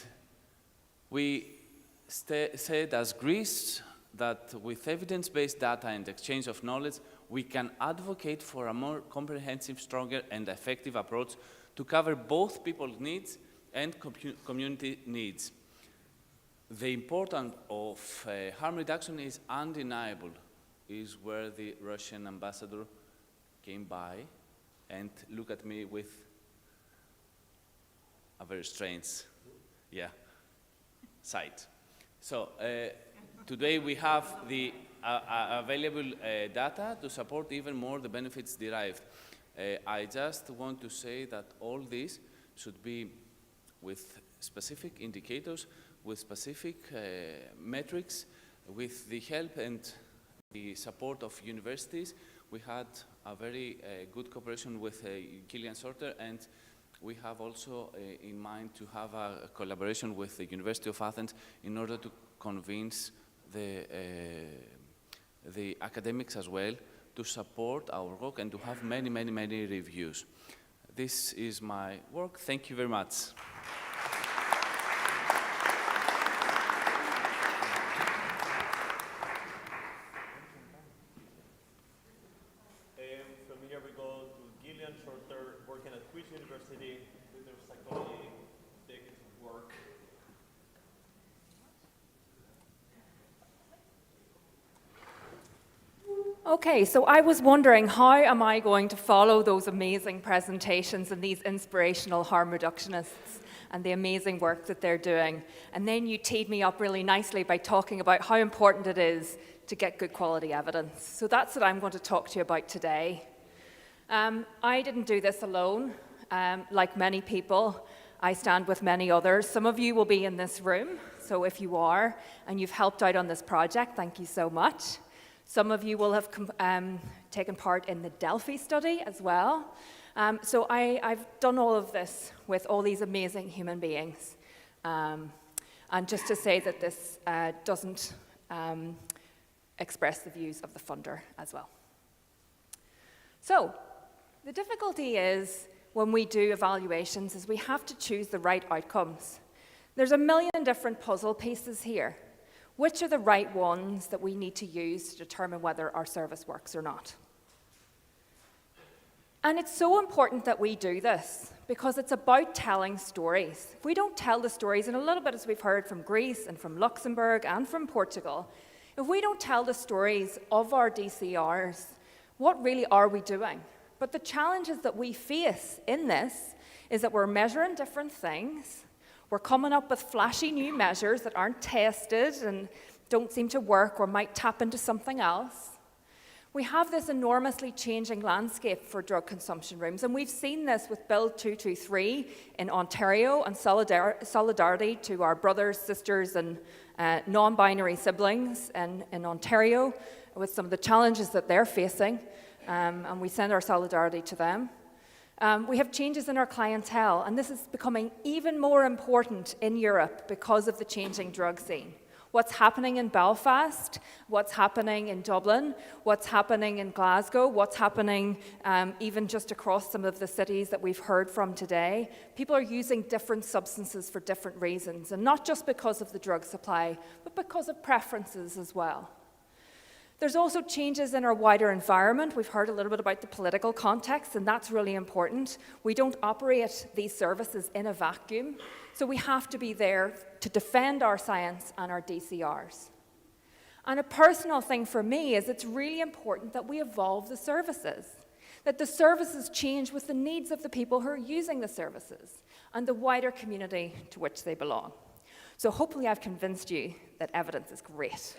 we said as Greece that with evidence-based data and exchange of knowledge, we can advocate for a more comprehensive, stronger, and effective approach to cover both people's needs and community needs. The importance of harm reduction is undeniable, is where the Russian ambassador came by and looked at me with a very strange, sight. So today we have the available data to support even more the benefits derived. I just want to say that all this should be with specific indicators, with specific metrics, with the help and the support of universities. We had a very good cooperation with Gillian Sorter, and we have also in mind to have a collaboration with the University of Athens in order to convince the academics as well to support our work and to have many, many, many reviews. This is my work. Thank you very much. From here we go to Gillian Shorter, working at Queen's University with their psychology decades of work. Okay, so I was wondering, how am I going to follow those amazing presentations and these inspirational harm reductionists and the amazing work that they're doing? And then you teed me up really nicely by talking about how important it is to get good quality evidence. So that's what I'm going to talk to you about today. I didn't do this alone. Like many people, I stand with many others. Some of you will be in this room, So if you are, and you've helped out on this project, thank you so much. Some of you will have taken part in the Delphi study as well. So I've done all of this with all these amazing human beings. And just to say that this doesn't express the views of the funder as well. So the difficulty is when we do evaluations is we have to choose the right outcomes. There's a million different puzzle pieces here. Which are the right ones that we need to use to determine whether our service works or not? And it's so important that we do this because it's about telling stories. If we don't tell the stories, and a little bit as we've heard from Greece and from Luxembourg and from Portugal, if we don't tell the stories of our DCRs, what really are we doing? But the challenges that we face in this is that we're measuring different things. We're coming up with flashy new measures that aren't tested and don't seem to work or might tap into something else. We have this enormously changing landscape for drug consumption rooms, and we've seen this with Bill 223 in Ontario and solidarity to our brothers, sisters, and non-binary siblings in Ontario with some of the challenges that they're facing, and we send our solidarity to them. We have changes in our clientele, and this is becoming even more important in Europe because of the changing drug scene. What's happening in Belfast, what's happening in Dublin, what's happening in Glasgow, what's happening even just across some of the cities that we've heard from today. People are using different substances for different reasons, and not just because of the drug supply, but because of preferences as well. There's also changes in our wider environment. We've heard a little bit about the political context, and that's really important. We don't operate these services in a vacuum, so we have to be there to defend our science and our DCRs. And a personal thing for me is it's really important that we evolve the services, that the services change with the needs of the people who are using the services and the wider community to which they belong. So hopefully I've convinced you that evidence is great.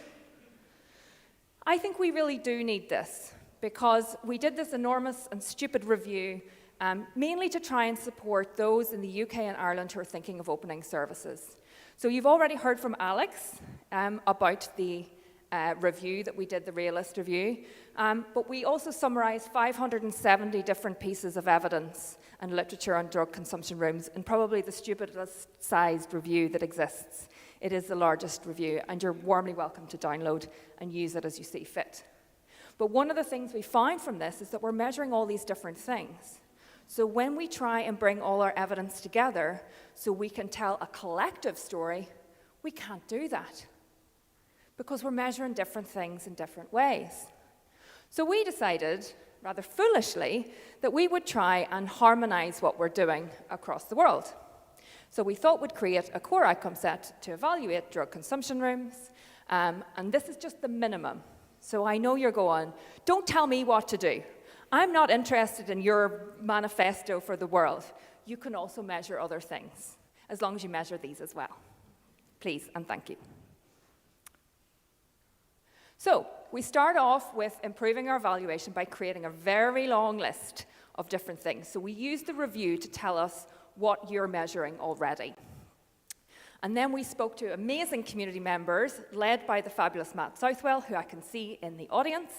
I think we really do need this because we did this enormous and stupid review mainly to try and support those in the UK and Ireland who are thinking of opening services. So you've already heard from Alex about the review that we did, the realist review, but we also summarised 570 different pieces of evidence and literature on drug consumption rooms in probably the stupidest sized review that exists. It is the largest review, and you're warmly welcome to download and use it as you see fit. But one of the things we find from this is that we're measuring all these different things. So when we try and bring all our evidence together so we can tell a collective story, we can't do that because we're measuring different things in different ways. So we decided, rather foolishly, that we would try and harmonize what we're doing across the world. So we thought we'd create a core outcome set to evaluate drug consumption rooms, and this is just the minimum. So I know you're going, don't tell me what to do. I'm not interested in your manifesto for the world. You can also measure other things, as long as you measure these as well. Please, and thank you. So we start off with improving our evaluation by creating a very long list of different things. So we use the review to tell us what you're measuring already. And then we spoke to amazing community members, led by the fabulous Matt Southwell, who I can see in the audience,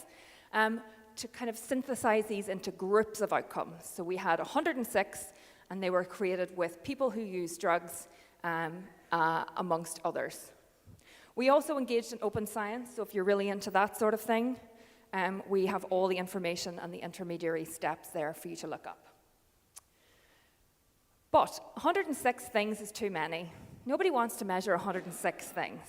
to kind of synthesize these into groups of outcomes. So we had 106, and they were created with people who use drugs, amongst others. We also engaged in open science, so if you're really into that sort of thing, we have all the information and the intermediary steps there for you to look up. But 106 things is too many. Nobody wants to measure 106 things.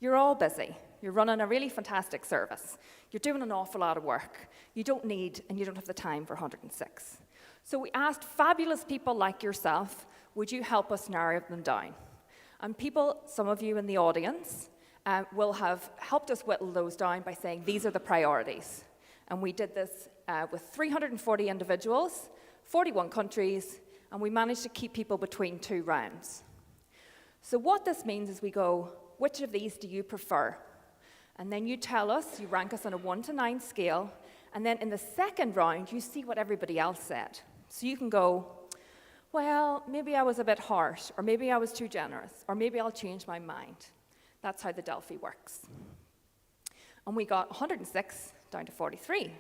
You're all busy. You're running a really fantastic service. You're doing an awful lot of work. You don't need and you don't have the time for 106. So we asked fabulous people like yourself, would you help us narrow them down? And people, some of you in the audience, will have helped us whittle those down by saying these are the priorities. And we did this with 340 individuals, 41 countries, and we managed to keep people between 2 rounds. So what this means is we go, which of these do you prefer? And then you tell us, you rank us on a 1 to 9 scale, and then in the second round, you see what everybody else said. So you can go, well, maybe I was a bit harsh, or maybe I was too generous, or maybe I'll change my mind. That's how the Delphi works. And we got 106 down to 43.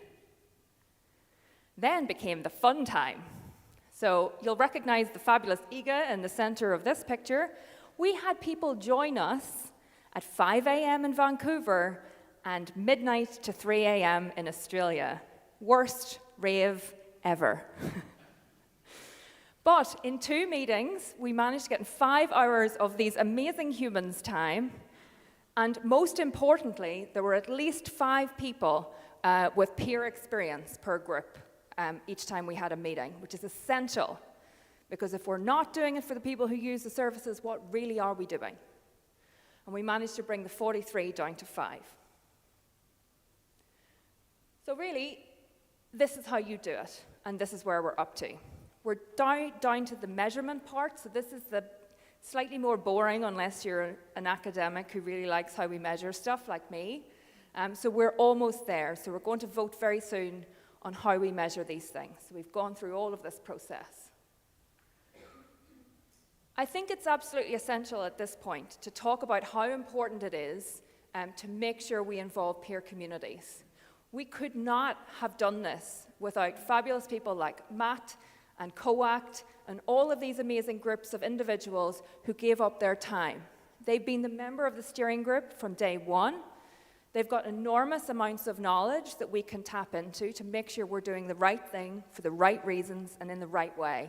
Then became the fun time. So you'll recognize the fabulous Iga in the center of this picture. We had people join us at 5 a.m. in Vancouver and midnight to 3 a.m. in Australia. Worst rave ever. But in 2 meetings, we managed to get in 5 hours of these amazing humans' time. And most importantly, there were at least 5 people with peer experience per group each time we had a meeting, which is essential. Because if we're not doing it for the people who use the services, what really are we doing? And we managed to bring the 43 down to 5. So really, this is how you do it, and this is where we're up to. We're down to the measurement part, so this is the slightly more boring unless you're an academic who really likes how we measure stuff like me. So we're almost there, so we're going to vote very soon on how we measure these things. So we've gone through all of this process. I think it's absolutely essential at this point to talk about how important it is to make sure we involve peer communities. We could not have done this without fabulous people like Matt and COACT and all of these amazing groups of individuals who gave up their time. They've been the member of the steering group from day one. They've got enormous amounts of knowledge that we can tap into to make sure we're doing the right thing for the right reasons and in the right way.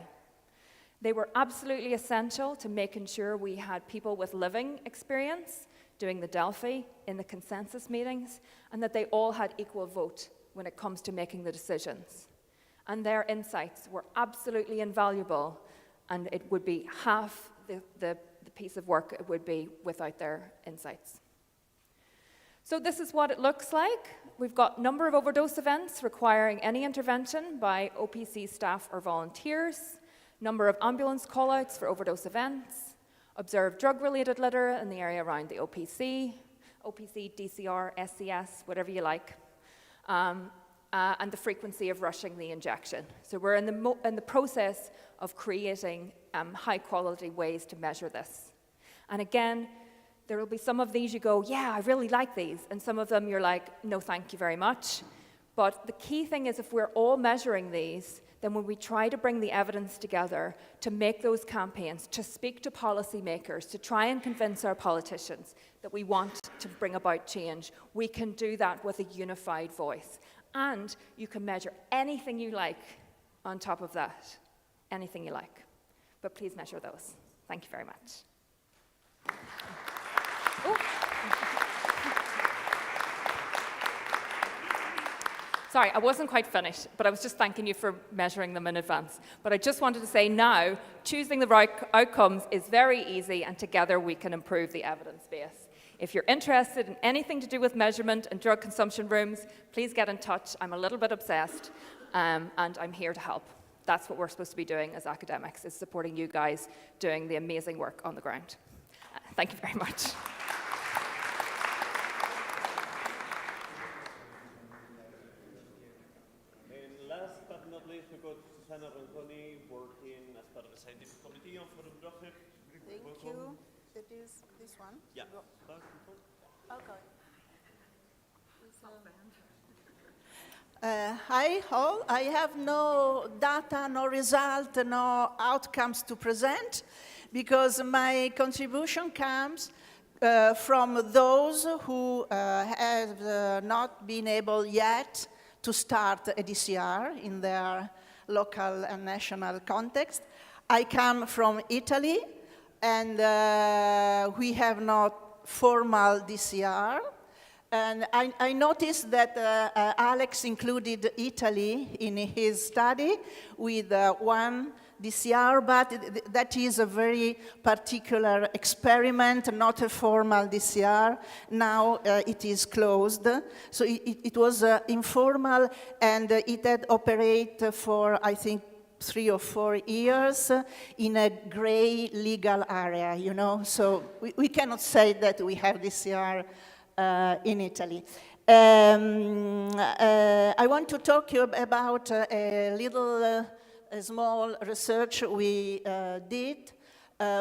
They were absolutely essential to making sure we had people with living experience doing the Delphi in the consensus meetings, and that they all had equal vote when it comes to making the decisions. And their insights were absolutely invaluable, and it would be half the piece of work it would be without their insights. So this is what it looks like. We've got number of overdose events requiring any intervention by OPC staff or volunteers, number of ambulance callouts for overdose events, observed drug-related litter in the area around the OPC, DCR, SCS, whatever you like, and the frequency of rushing the injection. So we're in the process of creating high-quality ways to measure this. And again, there will be some of these you go, yeah, I really like these, and some of them you're like, no, thank you very much. But the key thing is if we're all measuring these, then when we try to bring the evidence together to make those campaigns, to speak to policymakers, to try and convince our politicians that we want to bring about change, we can do that with a unified voice. And you can measure anything you like on top of that, anything you like. But please measure those. Thank you very much. Oh. Sorry, I wasn't quite finished, but I was just thanking you for measuring them in advance. But I just wanted to say now, choosing the right outcomes is very easy, and together we can improve the evidence base. If you're interested in anything to do with measurement and drug consumption rooms, please get in touch. I'm a little bit obsessed, and I'm here to help. That's what we're supposed to be doing as academics, is supporting you guys doing the amazing work on the ground. Thank you very much. Working as part of the scientific committee on Forum Drugger. Thank you. That is this one? Yeah. Okay. Hi all. I have no data, no result, no outcomes to present because my contribution comes from those who have not been able yet to start a DCR in their local and national context. I come from Italy, and we have not formal DCR. And I noticed that Alex included Italy in his study with one DCR, but that is a very particular experiment, not a formal DCR. Now it is closed. So it was informal, and it had operated for, I think, 3 or 4 years in a gray legal area, you know. So we cannot say that we have DCR in Italy. I want to talk to you about a little a small research we did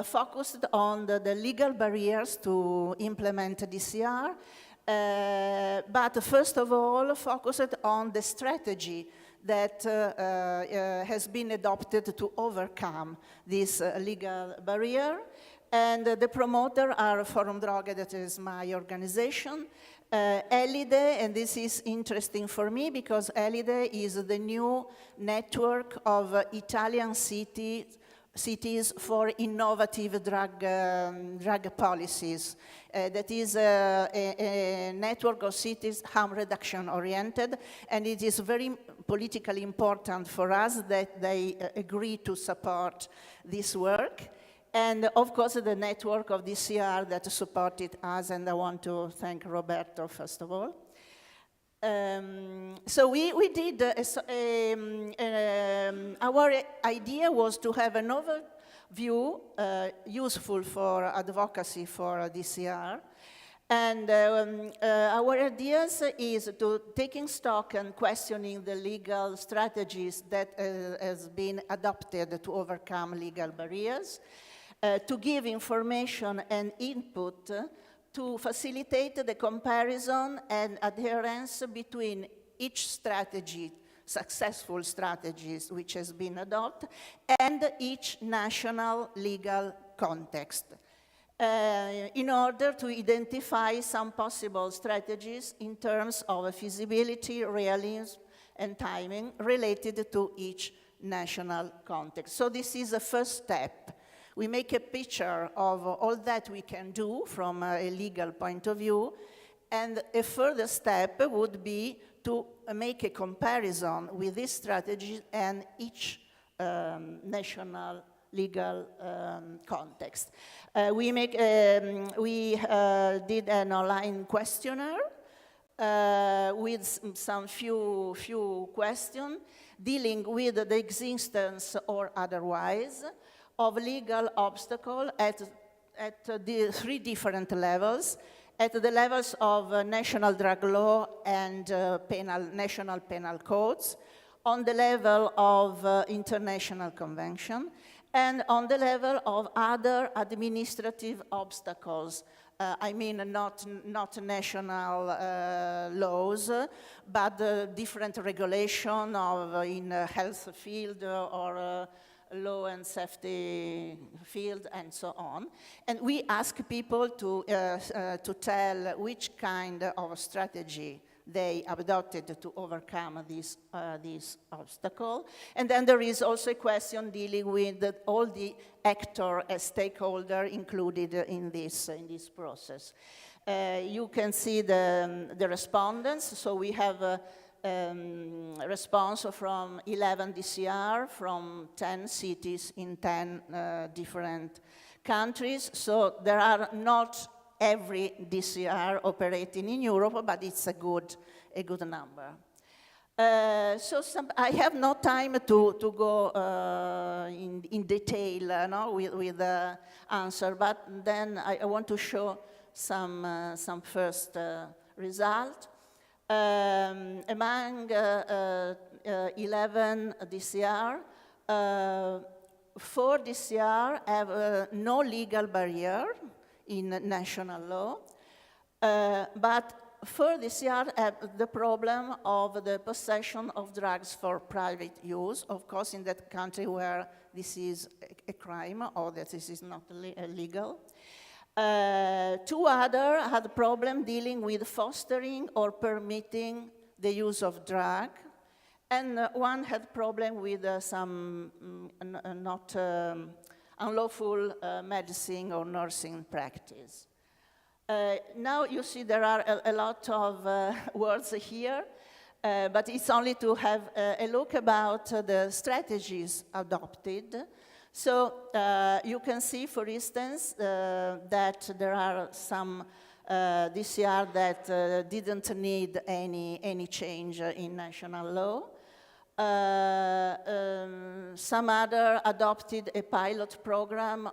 focused on the legal barriers to implement DCR, but first of all focused on the strategy that has been adopted to overcome this legal barrier. And the promoter are Forum Droge, that is my organization, ELIDE, and this is interesting for me because ELIDE is the new network of Italian cities for innovative drug policies. That is a network of cities harm reduction oriented, and it is very politically important for us that they agree to support this work. And of course, the network of DCR that supported us, and I want to thank Roberto, first of all. So we did, our idea was to have an overview useful for advocacy for DCR. And our ideas is to taking stock and questioning the legal strategies that has been adopted to overcome legal barriers, to give information and input to facilitate the comparison and adherence between each strategy, successful strategies which has been adopted, and each national legal context, in order to identify some possible strategies in terms of feasibility, realism, and timing related to each national context. So this is the first step. We make a picture of all that we can do from a legal point of view, and a further step would be to make a comparison with this strategy and each national legal context. We did an online questionnaire with some few questions dealing with the existence or otherwise of legal obstacle at the 3 different levels, at the levels of national drug law and national penal codes, on the level of international convention, and on the level of other administrative obstacles. I mean, not national laws, but different regulation in health field or law and safety field and so on. And we ask people to tell which kind of strategy they adopted to overcome this obstacle. And then there is also a question dealing with all the actor as stakeholder included in this process. You can see the respondents. So we have a response from 11 DCR from 10 cities in 10 different countries. So there are not every DCR operating in Europe, but it's a good number. I have no time to go in detail with the answer, but then I want to show some first result. Among 11 DCR, 4 DCR have no legal barrier in national law, but 4 DCR have the problem of the possession of drugs for private use, of course in that country where this is a crime or that this is not legal. 2 others had a problem dealing with fostering or permitting the use of drug, and 1 had problem with some not unlawful medicine or nursing practice. Now you see there are a lot of words here, but it's only to have a look about the strategies adopted. So you can see, for instance, that there are some DCR that didn't need any change in national law. Some other adopted a pilot program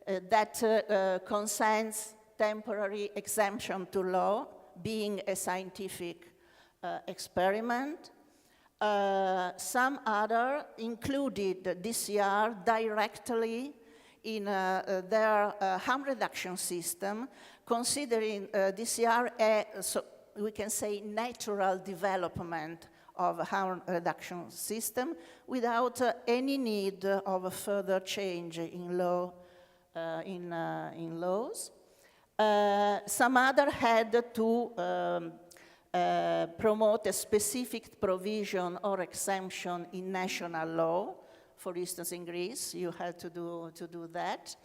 that consents temporary exemption to law, being a scientific experiment. Some other included DCR directly in their harm reduction system, considering DCR so we can say natural development of a harm reduction system without any need of a further change in law, in laws. Some other had to promote a specific provision or exemption in national law. For instance, in Greece, you had to do that.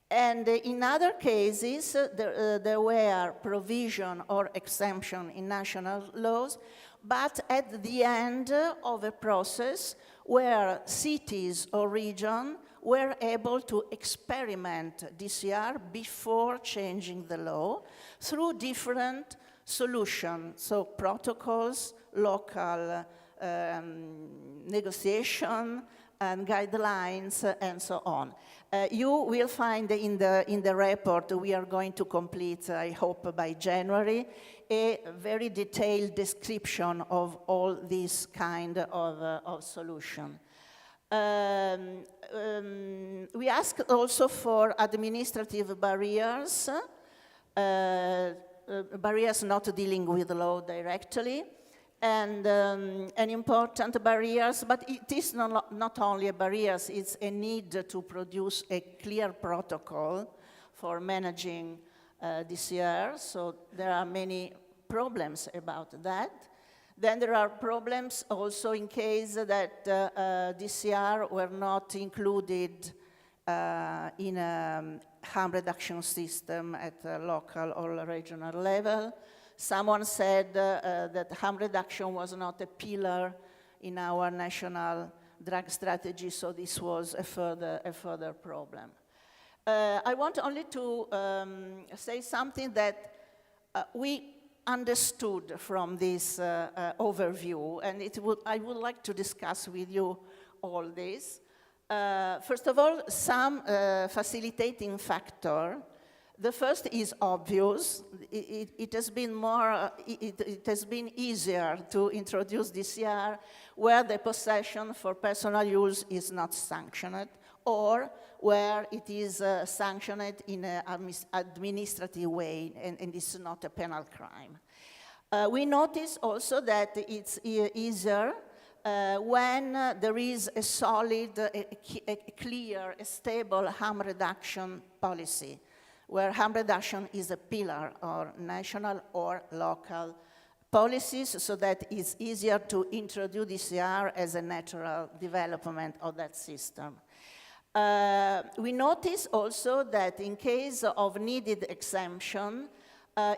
And in other cases, there were provision or exemption in national laws, but at the end of a process where cities or regions were able to experiment DCR before changing the law through different solutions, so protocols, local negotiation, and guidelines, and so on. You will find in the report we are going to complete, I hope by January, a very detailed description of all these kind of solution. We asked also for administrative barriers, barriers not dealing with the law directly, and important barriers, but it is not only a barriers, it's a need to produce a clear protocol for managing DCR, so there are many problems about that. Then there are problems also in case that DCR were not included in a harm reduction system at a local or regional level. Someone said that harm reduction was not a pillar in our national drug strategy, so this was a further problem. I want only to say something that we understood from this overview, and I would like to discuss with you all this. First of all, some facilitating factor. The first is obvious. It has been easier to introduce DCR where the possession for personal use is not sanctioned, or where it is sanctioned in an administrative way, and it's not a penal crime. We notice also that it's easier when there is a solid, a clear, a stable harm reduction policy, where harm reduction is a pillar or national or local policies, so that it's easier to introduce DCR as a natural development of that system. We notice also that in case of needed exemption,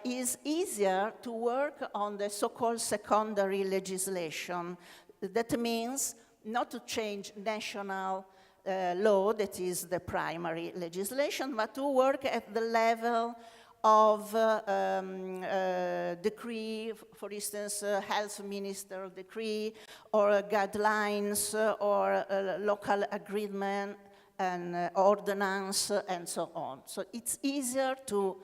it's easier to work on the so-called secondary legislation. That means not to change national law, that is the primary legislation, but to work at the level of decree, for instance, health minister decree, or guidelines, or local agreement, and ordinance, and so on. So it's easier to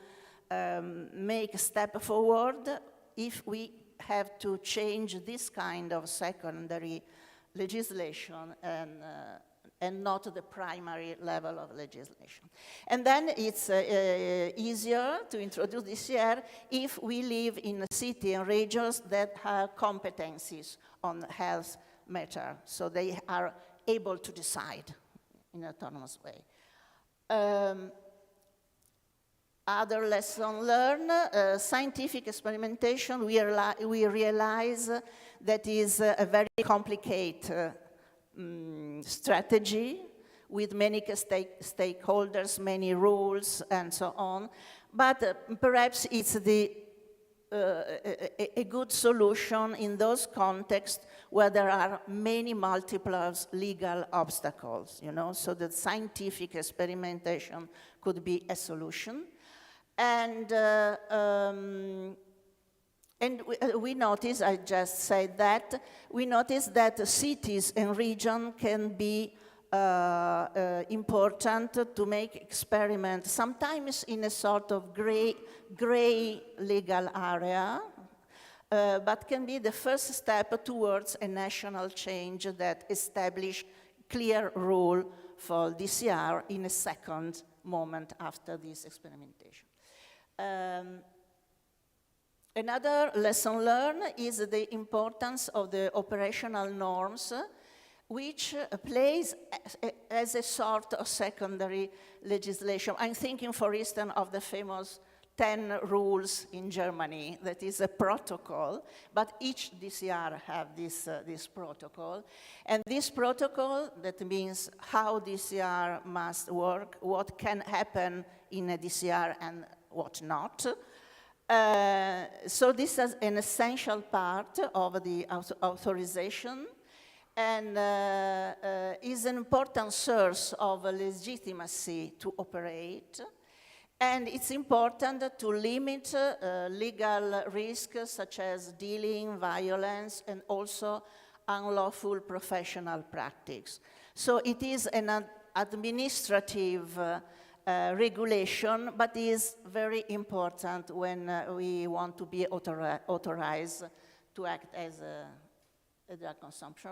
make a step forward if we have to change this kind of secondary legislation and not the primary level of legislation. And then it's easier to introduce DCR if we live in a city and regions that have competencies on health matter, so they are able to decide in an autonomous way. Other lesson learned, scientific experimentation, we realize that is a very complicated strategy with many stakeholders, many rules, and so on. But perhaps it's a good solution in those contexts where there are many multiple legal obstacles, you know, so that scientific experimentation could be a solution. And we notice, I just said that, we notice that cities and regions can be important to make experiments, sometimes in a sort of gray legal area, but can be the first step towards a national change that establish clear rule for DCR in a second moment after this experimentation. Another lesson learned is the importance of the operational norms, which plays as a sort of secondary legislation. I'm thinking, for instance, of the famous 10 rules in Germany. That is a protocol, but each DCR have this protocol. And this protocol, that means how DCR must work, what can happen in a DCR and what not. So this is an essential part of the authorization and is an important source of legitimacy to operate. And it's important to limit legal risks such as dealing, violence, and also unlawful professional practice. So it is an administrative regulation, but is very important when we want to be authorized to act as a drug consumption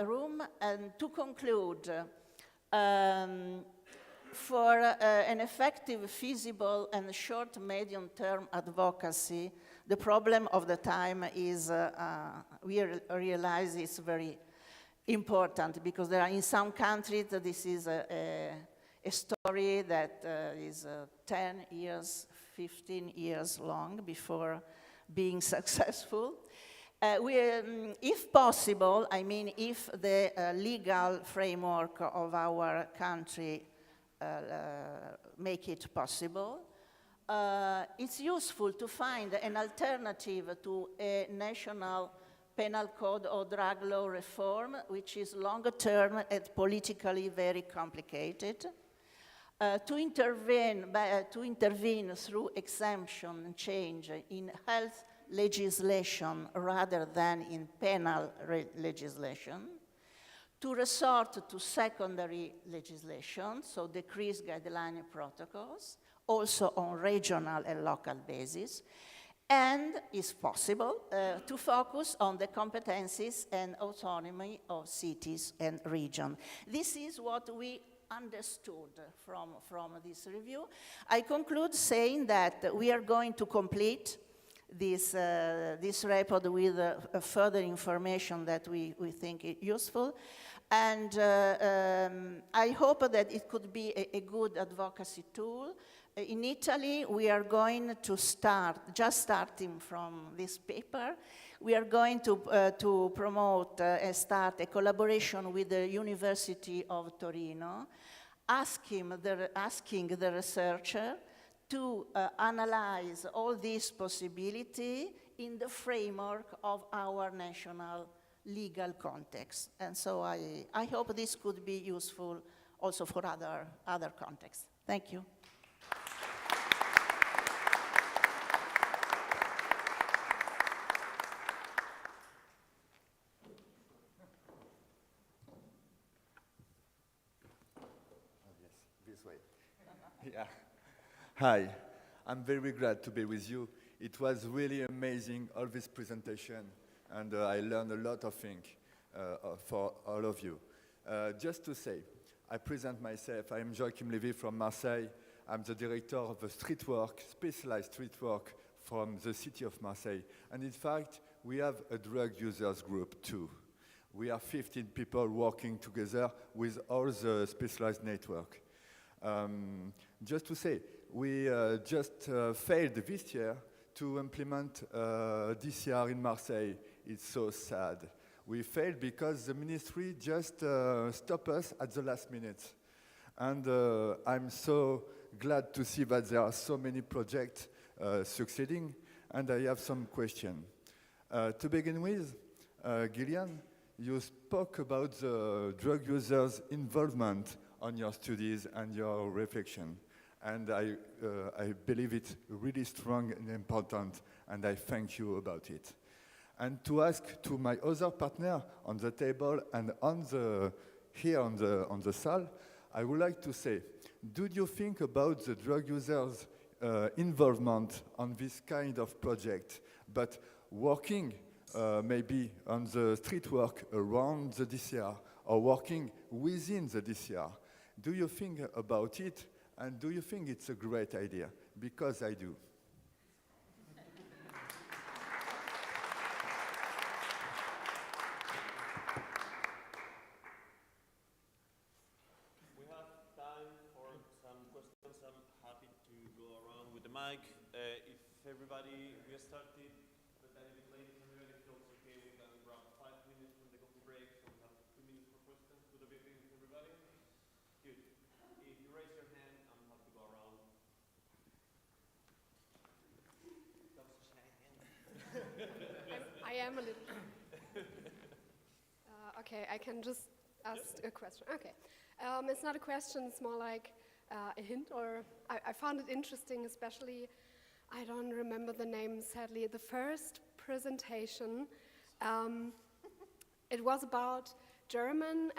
room. And to conclude, for an effective, feasible, and short, medium-term advocacy, the problem of the time is, we realize it's very important, because there are in some countries, this is a story that is 10 years, 15 years long before being successful. If possible, I mean, if the legal framework of our country make it possible, it's useful to find an alternative to a national penal code or drug law reform, which is longer term and politically very complicated. To intervene through exemption and change in health legislation rather than in penal legislation. To resort to secondary legislation, so decrease guideline protocols, also on regional and local basis, and, if possible, to focus on the competencies and autonomy of cities and regions. This is what we understood from this review. I conclude saying that we are going to complete this report with further information that we think is useful. And I hope that it could be a good advocacy tool. In Italy, we are going to start, just starting from this paper, we are going to promote and start a collaboration with the University of Torino, asking the researcher to analyze all these possibilities in the framework of our national legal context. And so I hope this could be useful also for other contexts. Thank you. This way. Yeah. Hi, I'm very glad to be with you. It was really amazing, all this presentation, and I learned a lot of things for all of you. Just to say, I present myself. I am Joachim Lévy from Marseille. I'm the director of the street work, specialized street work from the city of Marseille. And in fact, we have a drug users group too. We are 15 people working together with all the specialized network. Just to say, we just failed this year to implement DCR in Marseille. It's so sad. We failed because the ministry just stopped us at the last minute. And I'm so glad to see that there are so many projects succeeding, and I have some questions. To begin with, Gillian, you spoke about the drug users' involvement on your studies and your reflection. And I believe it's really strong and important, and I thank you about it. And to ask to my other partner on the table and here on the salle, I would like to say, do you think about the drug users' involvement on this kind of project but working maybe on the street work around the DCR or working within the DCR. Do you think about it, and do you think it's a great idea? Because I do. We have time for some questions. I'm happy to go around with the mic. If everybody, we started a tiny bit late, if everybody feels okay, we can grab 5 minutes from the coffee break, so we have 2 minutes for questions. Would that be okay with everybody? Good. If you raise your hand, I'm happy to go around. That was a shy hand. I am a little. Okay, I can just ask a question. Okay. It's not a question, it's more like a hint, or I found it interesting, especially, I don't remember the name, sadly, the first presentation. It was about Germany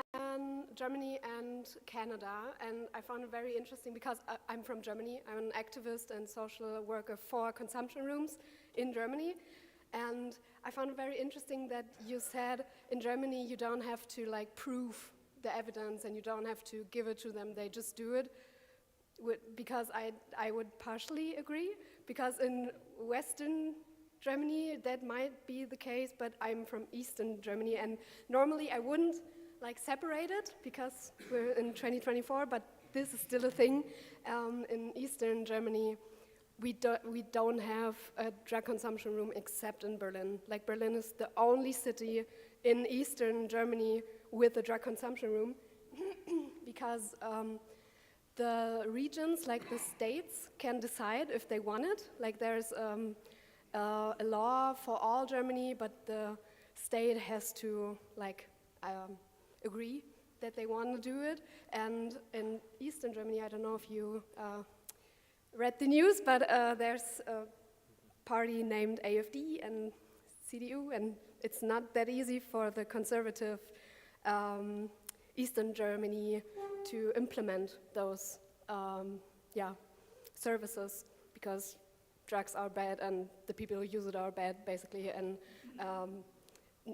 and Canada, and I found it very interesting because I'm from Germany. I'm an activist and social worker for consumption rooms in Germany. And I found it very interesting that you said in Germany you don't have to like prove the evidence and you don't have to give it to them, they just do it. Because I would partially agree, because in Western Germany that might be the case, but I'm from Eastern Germany, and normally I wouldn't like separate it because we're in 2024, but this is still a thing. In Eastern Germany, we don't have a drug consumption room except in Berlin. Like Berlin is the only city in Eastern Germany with a drug consumption room because the regions, like the states, can decide if they want it. Like there's a law for all Germany, but the state has to like agree that they want to do it. And in Eastern Germany, I don't know if you read the news, but there's a party named AfD and CDU, and it's not that easy for the conservative Eastern Germany to implement those services, because drugs are bad and the people who use it are bad, basically, and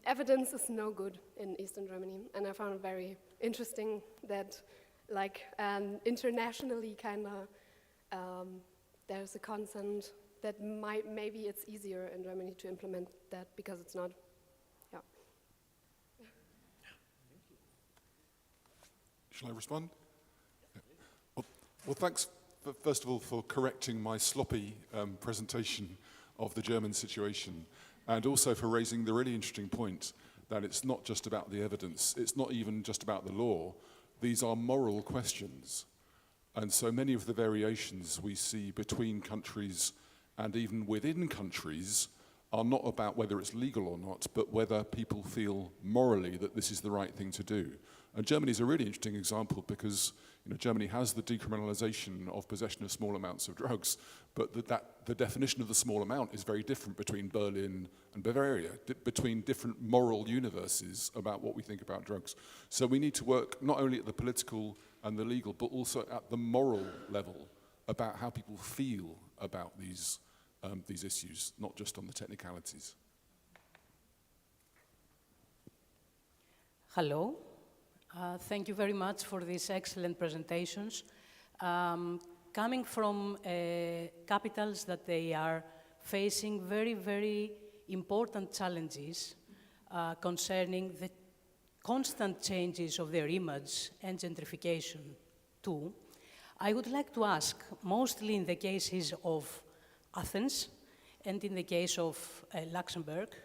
evidence is no good in Eastern Germany. And I found it very interesting that, like, internationally, kind of, there's a consent that maybe it's easier in Germany to implement that because it's not. Yeah. Shall I respond? Yeah. Well, thanks, first of all, for correcting my sloppy presentation of the German situation, and also for raising the really interesting point that it's not just about the evidence, it's not even just about the law, these are moral questions. And so many of the variations we see between countries and even within countries are not about whether it's legal or not, but whether people feel morally that this is the right thing to do. And Germany is a really interesting example because Germany has the decriminalization of possession of small amounts of drugs, but the definition of the small amount is very different between Berlin and Bavaria, between different moral universes about what we think about drugs. So we need to work not only at the political and the legal, but also at the moral level about how people feel about these issues, not just on the technicalities. Hello. Thank you very much for these excellent presentations. Coming from capitals that they are facing very, very important challenges concerning the constant changes of their image and gentrification too, I would like to ask, mostly in the cases of Athens and in the case of Luxembourg,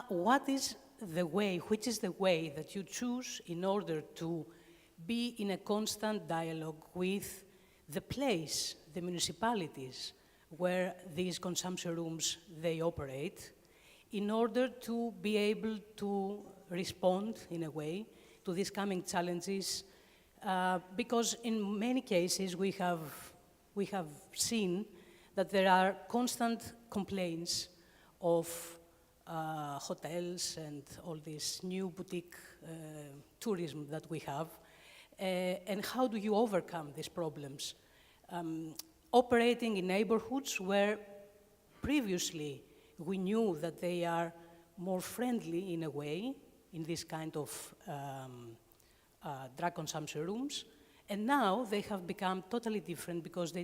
which is the way that you choose in order to be in a constant dialogue with the place, the municipalities where these consumption rooms they operate, in order to be able to respond in a way to these coming challenges, because in many cases we have seen that there are constant complaints of hotels and all this new boutique tourism that we have. And how do you overcome these problems? Operating in neighborhoods where previously we knew that they are more friendly in a way in this kind of drug consumption rooms, and now they have become totally different because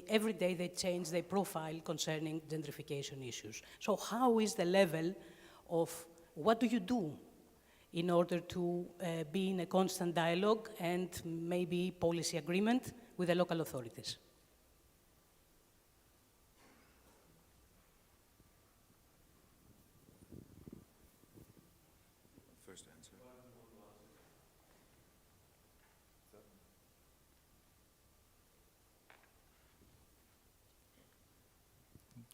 every day they change their profile concerning gentrification issues. So how is the level of, what do you do in order to be in a constant dialogue and maybe policy agreement with the local authorities? First answer.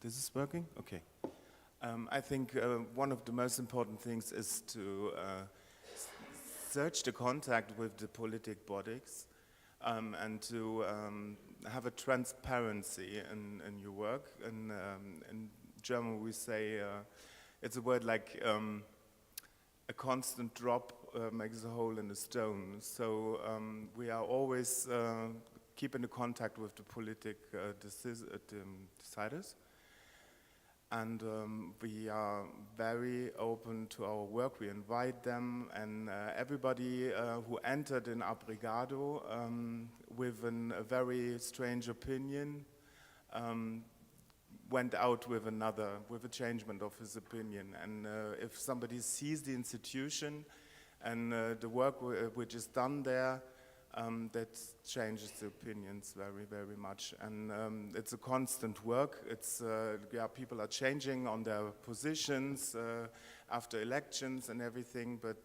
This is working? Okay. I think one of the most important things is to search the contact with the political bodies and to have a transparency in your work. And in German we say, it's a word like a constant drop makes a hole in the stone. So we are always keeping the contact with the political deciders. And we are very open to our work. We invite them, and everybody who entered in Abrigado with a very strange opinion went out with a changement of his opinion. And if somebody sees the institution and the work which is done there, that changes the opinions very, very much. And it's a constant work. It's, people are changing on their positions after elections and everything, but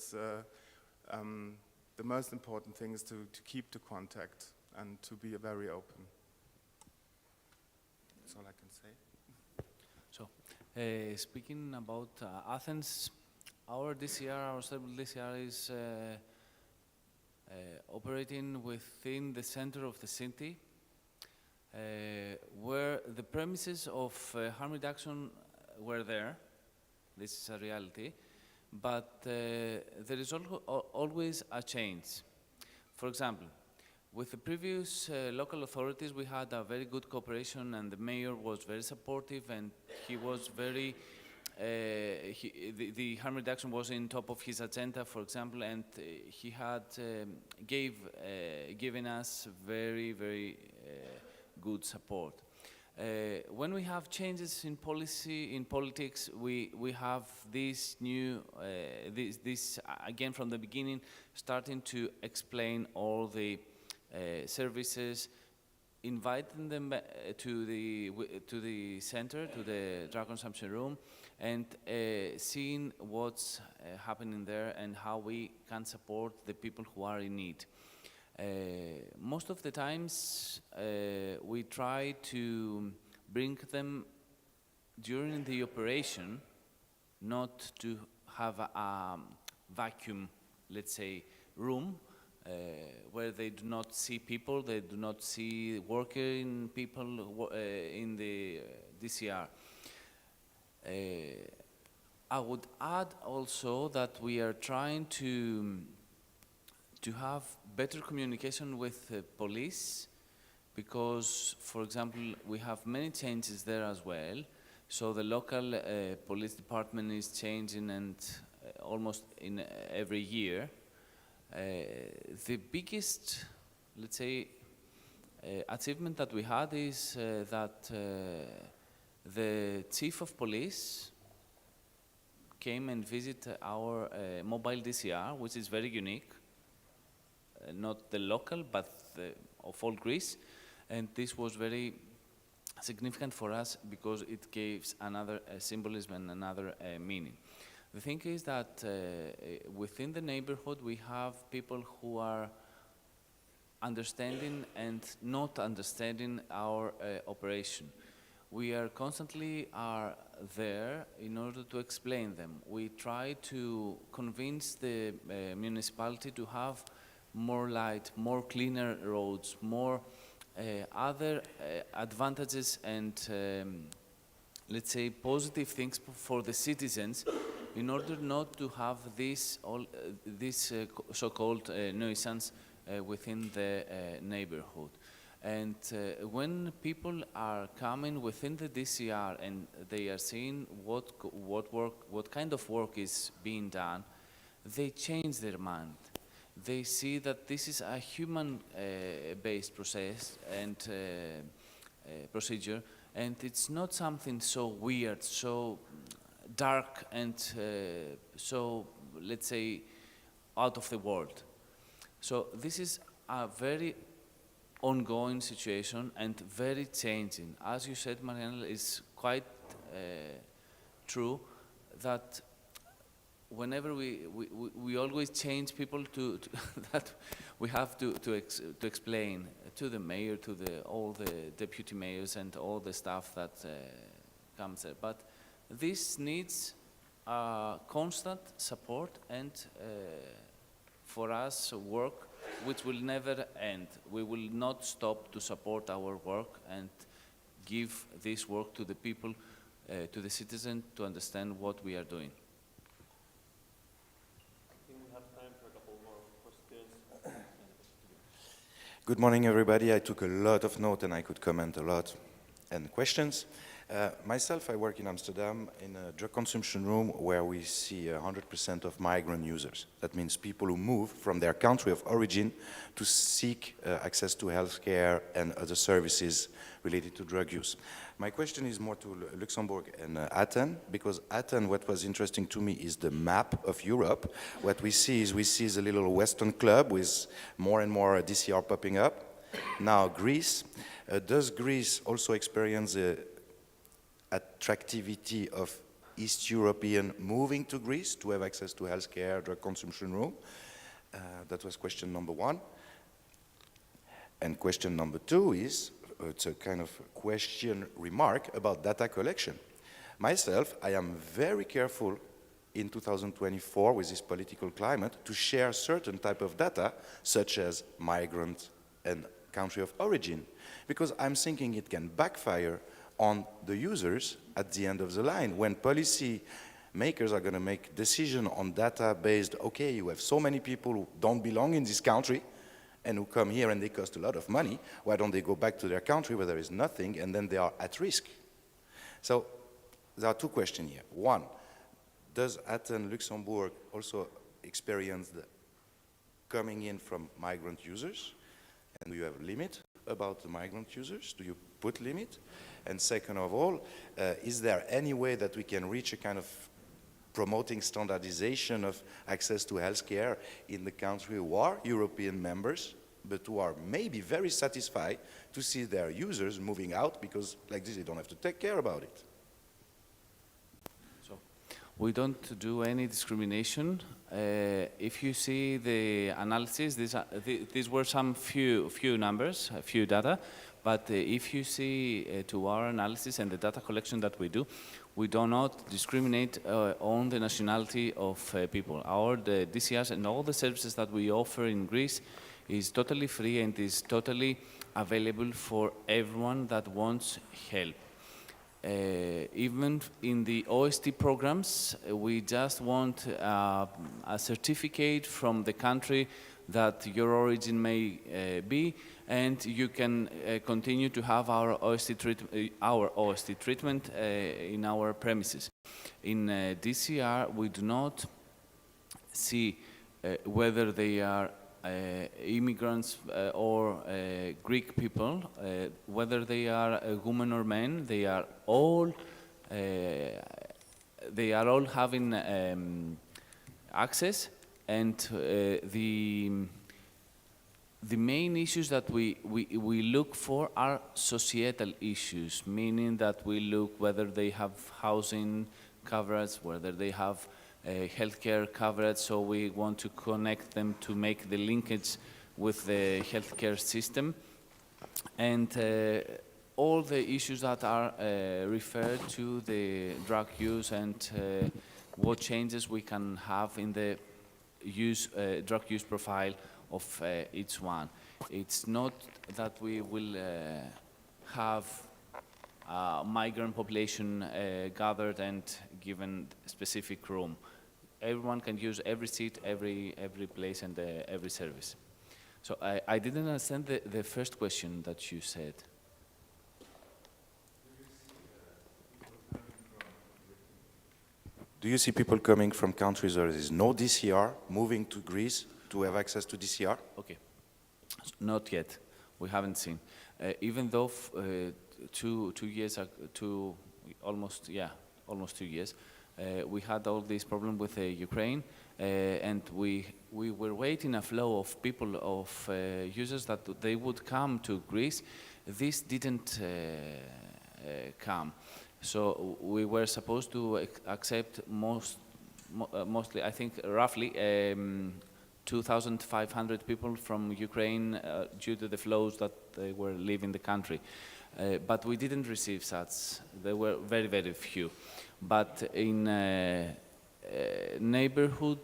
the most important thing is to keep the contact and to be very open. That's all I can say. So, speaking about Athens, our DCR, our stable DCR is operating within the center of the city, where the premises of harm reduction were there. This is a reality, but there is always a change. For example, with the previous local authorities, we had a very good cooperation, and the mayor was very supportive, and he was very the harm reduction was in top of his agenda, for example, and he had given us very, very good support. When we have changes in policy, in politics, we have this new, this again from the beginning, starting to explain all the services, inviting them to the center, to the drug consumption room, and seeing what's happening there and how we can support the people who are in need. Most of the times, we try to bring them during the operation, not to have a vacuum, let's say, room, where they do not see people, they do not see working people in the DCR. I would add also that we are trying to have better communication with the police, because, for example, we have many changes there as well. So the local police department is changing, and almost in every year. The biggest, let's say, achievement that we had is that the chief of police came and visited our mobile DCR, which is very unique, not the local, but of all Greece. And this was very significant for us because it gives another symbolism and another meaning. The thing is that within the neighborhood we have people who are understanding and not understanding our operation. We are constantly there in order to explain them. We try to convince the municipality to have more light, more cleaner roads, more other advantages and let's say positive things for the citizens, in order not to have this so-called nuisance within the neighborhood. And when people are coming within the DCR and they are seeing what kind of work is being done, they change their mind. They see that this is a human-based process and procedure, and it's not something so weird, so dark, and so, let's say, out of the world. So this is a very ongoing situation and very changing. As you said, Marianne, it's quite true that whenever we always change people to that we have to explain to the mayor, to all the deputy mayors and all the staff that comes there. But this needs constant support and for us work which will never end. We will not stop to support our work and give this work to the people, to the citizen, to understand what we are doing. I think we have time for a couple more questions. Good morning, everybody. I took a lot of notes and I could comment a lot and questions. Myself, I work in Amsterdam in a drug consumption room where we see 100% of migrant users. That means people who move from their country of origin to seek access to healthcare and other services related to drug use. My question is more to Luxembourg and Athens, because Athens, what was interesting to me is the map of Europe. What we see is a little Western club with more and more DCR popping up. Now Greece. Does Greece also experience the attractivity of East European moving to Greece to have access to healthcare, drug consumption room? That was question number one. And question number two is, it's a kind of question remark about data collection. Myself, I am very careful in 2024 with this political climate to share certain type of data, such as migrant and country of origin, because I'm thinking it can backfire on the users at the end of the line. When policy makers are going to make decision on data based, okay, you have so many people who don't belong in this country and who come here and they cost a lot of money, why don't they go back to their country where there is nothing and then they are at risk? So there are two questions here. One, does Athens, Luxembourg also experience the coming in from migrant users? And do you have a limit about the migrant users? Do you put limit? And second of all, is there any way that we can reach a kind of promoting standardization of access to healthcare in the country who are European members, but who are maybe very satisfied to see their users moving out because like this they don't have to take care about it? So we don't do any discrimination. If you see the analysis, these were some few numbers, a few data. But if you see to our analysis and the data collection that we do, we do not discriminate on the nationality of people. The DCRs and all the services that we offer in Greece is totally free and is totally available for everyone that wants help. Even in the OST programs, we just want a certificate from the country that your origin may be, and you can continue to have our OST treatment in our premises. In DCR, we do not see whether they are immigrants or Greek people, whether they are women or men. They are all having access, and the main issues that we look for are societal issues, meaning that we look whether they have housing coverage, whether they have healthcare coverage, so we want to connect them to make the linkage with the healthcare system, and all the issues that are referred to the drug use and what changes we can have in the drug use profile of each one. It's not that we will have a migrant population gathered and given a specific room. Everyone can use every seat, every place, and every service. So I didn't understand the first question that you said. Do you see people coming from countries where there is no DCR moving to Greece to have access to DCR? Okay. Not yet. We haven't seen. Even though 2 years, almost 2 years, we had all this problem with Ukraine, and we were waiting a flow of people, of users that they would come to Greece. This didn't come. So we were supposed to accept mostly, I think, roughly 2,500 people from Ukraine due to the flows that they were leaving the country. But we didn't receive such. There were very, very few. But in neighborhood,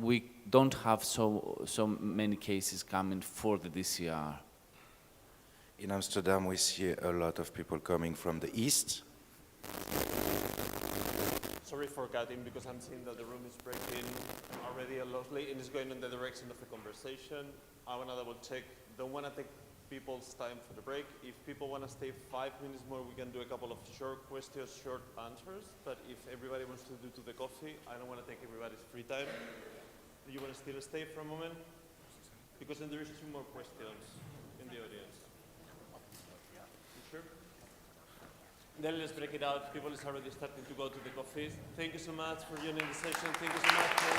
we don't have so many cases coming for the DCR. In Amsterdam, we see a lot of people coming from the east. Sorry for cutting, because I'm seeing that the room is breaking already a lot late and it's going in the direction of the conversation. I want to double check. Don't want to take people's time for the break. If people want to stay 5 minutes more, we can do a couple of short questions, short answers. But if everybody wants to do to the coffee, I don't want to take everybody's free time. Do you want to still stay for a moment? Because then there is 2 more questions in the audience. You sure? Then let's break it out. People is already starting to go to the coffee. Thank you so much for joining the session. Thank you so much for